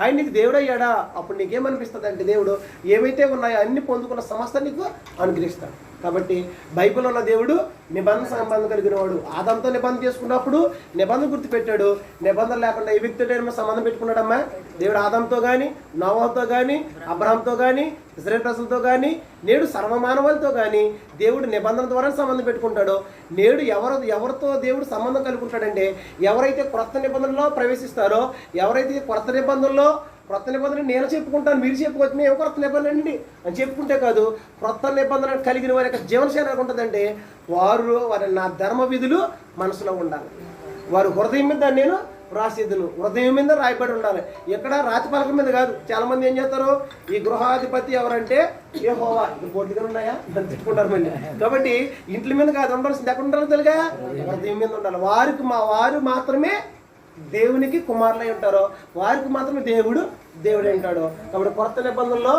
ఆయన నీకు దేవుడు అయ్యాడా, అప్పుడు నీకేమనిపిస్తుంది అంటే దేవుడు ఏవైతే ఉన్నాయో అన్ని పొందుకున్న సమస్త నీకు అనుగ్రహిస్తాడు. కాబట్టి బైబిల్లో ఉన్న దేవుడు నిబంధన సంబంధం కలిగిన వాడు. ఆదాంతో నిబంధన చేసుకున్నప్పుడు నిబంధన గుర్తుపెట్టాడు. నిబంధన లేకుండా ఏ వ్యక్తితో సంబంధం పెట్టుకున్నాడమ్మా దేవుడు? ఆదాంతో కానీ, నోవాహుతో కానీ, అబ్రహాంతో కానీ, ఇశ్రాయేలు ప్రజలతో కానీ, నేడు సర్వమానవాళితో కానీ దేవుడు నిబంధన ద్వారా సంబంధం పెట్టుకుంటాడు. నేడు ఎవరితో దేవుడు సంబంధం కలిగి ఉంటాడంటే ఎవరైతే క్రొత్త నిబంధనలో ప్రవేశిస్తారో, ఎవరైతే క్రొత్త నిబంధన నేను చెప్పుకుంటాను, మీరు చెప్పుకోవచ్చు మేము క్రొత్త నిబంధన అండి అని చెప్పుకుంటే కాదు, క్రొత్త నిబంధన కలిగిన వారి యొక్క జీవనశైలి ఎలా ఉంటుందంటే వారి నా ధర్మ విధులు మనసులో ఉండాలి. వారు హృదయం మీద నేను రాసేదును, హృదయం మీద రాయబడి ఉండాలి. ఎక్కడ రాతి పలక మీద కాదు. చాలా మంది ఏం చేస్తారు, ఈ గృహాధిపతి ఎవరంటే యెహోవా, బోర్డుగా ఉన్నాయా అని చెప్పుకుంటారు మళ్ళీ. కాబట్టి ఇంట్ల మీద కాదు ఉండాల్సింది, ఎక్కడ ఉండాలి తెలుగా? హృదయం మీద ఉండాలి. వారు మాత్రమే దేవునికి కుమారులై ఉంటారో వారికి మాత్రమే దేవుడే ఉంటాడు. కాబట్టి కొత్త నిబంధనలో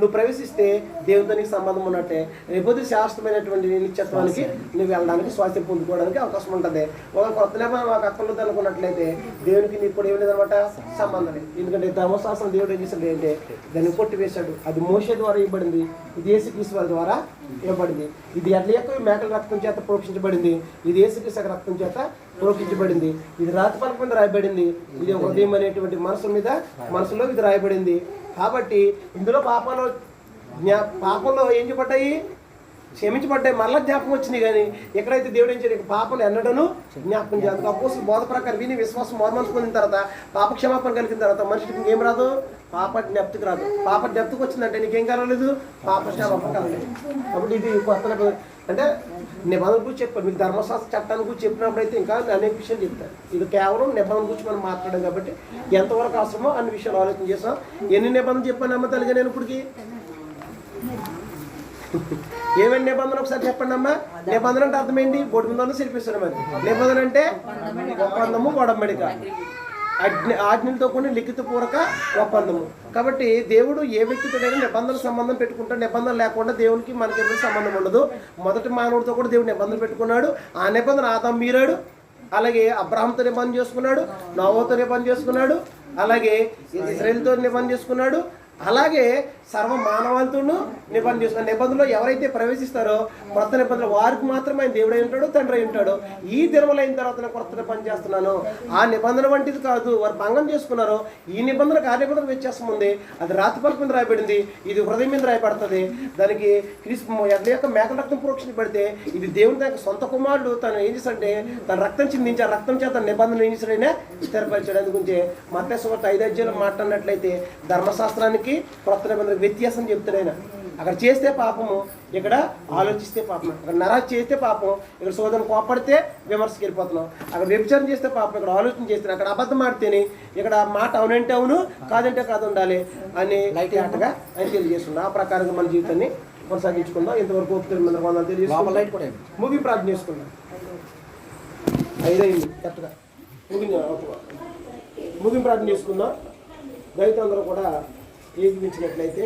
నువ్వు ప్రవేశిస్తే దేవునితో నీకు సంబంధం ఉన్నట్టే. రేపొద్దు శాశ్వతమైనటువంటి నిత్యత్వానికి నువ్వు వెళ్ళడానికి, స్వాస్థ్యం పొందుకోవడానికి అవకాశం ఉంటుంది. ఒక కొత్త నిబంధన మాకు అక్కర్లేదు అనుకున్నట్లయితే దేవునికి నీకు కూడా ఏం లేదనమాట, సంబంధం లేదు. ఎందుకంటే ధర్మశాస్త్రం దేవుడు ఏం చేశాడు అంటే దాన్ని కొట్టివేశాడు. అది మోషే ద్వారా ఇవ్వబడింది, ఇది యేసుక్రీస్తు వారి ద్వారా ఇవ్వబడింది. ఇది ఎడ్ల యొక్క మేకల రక్తం చేత ప్రోక్షించబడింది, ఇది యేసుక్రీస్తు రక్తం చేత ప్రోక్షించబడింది. ఇది రాతి పలక మీద రాయబడింది, ఇది హృదయం అనేటువంటి మనసులో ఇది రాయబడింది. కాబట్టి ఇందులో పాపంలో ఏం చెప్పబడ్డాయి, క్షమించబడ్డాయి, మరలా జ్ఞాపకం వచ్చినాయి. కానీ ఎక్కడైతే దేవుడు ఏం చేయలేదు, పాపం ఎన్నడను జ్ఞాపకం చేయాలి. అపోస్తలుల బోధ ప్రకారం విని విశ్వాసం మనసు పొందిన తర్వాత, పాప క్షమాపణ కలిగిన తర్వాత మనిషికి ఏం రాదు, పాప జ్ఞప్తికి రాదు. పాప జ్ఞప్తికి వచ్చిందంటే నీకేం కలగలేదు, పాప క్షమాపణ కలగలేదు. కాబట్టి ఇది కొత్త అంటే నిబంధన గురించి చెప్పారు. మీకు ధర్మశాస్త్ర చట్టాన్ని గురించి చెప్పినప్పుడు అయితే ఇంకా అనేక విషయాలు చెప్తారు. ఇది కేవలం నిబంధన గురించి మనం మాట్లాడాం కాబట్టి ఎంతవరకు అవసరమో అన్ని విషయాలు ఆలోచన చేసాం. ఎన్ని నిబంధనలు చెప్పాను అమ్మ తల్లిగా నేను ఇప్పటికి? ఏమేమి నిబంధన ఒకసారి చెప్పండి అమ్మా. నిబంధన అంటే అర్థం ఏంటి? బోర్డు మీద శిల్పిస్తాను. మరి నిబంధన అంటే ఒప్పందము, ఒడంబడిక, ఆజ్ఞలతో కూడిన లిఖితపూర్వక ఒప్పందము. కాబట్టి దేవుడు ఏ వ్యక్తితో నిబంధన సంబంధం పెట్టుకుంటాడు. నిబంధన లేకుండా దేవునికి మనకి ఎప్పుడు సంబంధం ఉండదు. మొదటి మానవుడితో కూడా దేవుడు నిబంధన పెట్టుకున్నాడు. ఆ నిబంధన ఆదాము మీరాడు. అలాగే అబ్రహాంతో నిబంధన చేసుకున్నాడు, నోవాహుతో నిబంధన చేసుకున్నాడు, అలాగే ఇశ్రాయేలుతో నిబంధన చేసుకున్నాడు, అలాగే సర్వ మానవాళితోనూ నిబంధన చేస్తున్న నిబంధనలో ఎవరైతే ప్రవేశిస్తారో కొత్త నిబంధనలు వారికి మాత్రమే ఆయన దేవుడై ఉంటాడు, తండ్రి అయి ఉంటాడు. ఈ దినములైన తర్వాత నేను కొత్త నిబంధన చేస్తున్నాను, ఆ నిబంధన వంటిది కాదు. వారు భంగం చేసుకున్నారో ఈ నిబంధన కార్యక్రమం వ్యత్యాసం ఉంది. అది రాతి పలక మీద రాయబడింది, ఇది హృదయం మీద రాయబడుతుంది. దానికి ఎడ్ల యొక్క మేకల రక్తం ప్రోక్షించబడితే ఇది దేవుని తన సొంత కుమారుడు తను ఏం చేశాడంటే తన రక్తం చిందించి ఆ రక్తం చేత నిబంధనలు ఏం చేశాడైనా స్థిరపరిచాడు. అందుగురించి మత్తయి సువార్త 5 అధ్యాయంలో మాట్లాడినట్లయితే ధర్మశాస్త్రానికి కొత్త నిబంధన వ్యత్యాసం చెప్తాడు ఆయన. అక్కడ చేస్తే పాపము, ఇక్కడ ఆలోచిస్తే పాపం. అక్కడ నరాజ్ చేస్తే పాపం, ఇక్కడ సోదరుని కోపడితే విమర్శకి వెళ్ళిపోతున్నాం. అక్కడ వ్యభిచారం చేస్తే పాపం, ఇక్కడ ఆలోచన చేస్తున్నాం. అక్కడ అబద్ధం ఆడితేనే ఇక్కడ మాట అవునంటే అవును, కాదంటే కాదు ఉండాలి అని లైట్ ఆటగా ఆయన తెలియజేస్తున్నాం. ఆ ప్రకారంగా మన జీవితాన్ని కొనసాగించుకుందాం. ఇంతవరకు వందలు తెలియజేసుకుందాం. ముగి ప్రార్థన చేసుకుందాం. 5 అయింది కరెక్ట్గా ముగింపు ప్రార్థన చేసుకుందాం. రైతులందరూ కూడా ఏకీపించినట్లయితే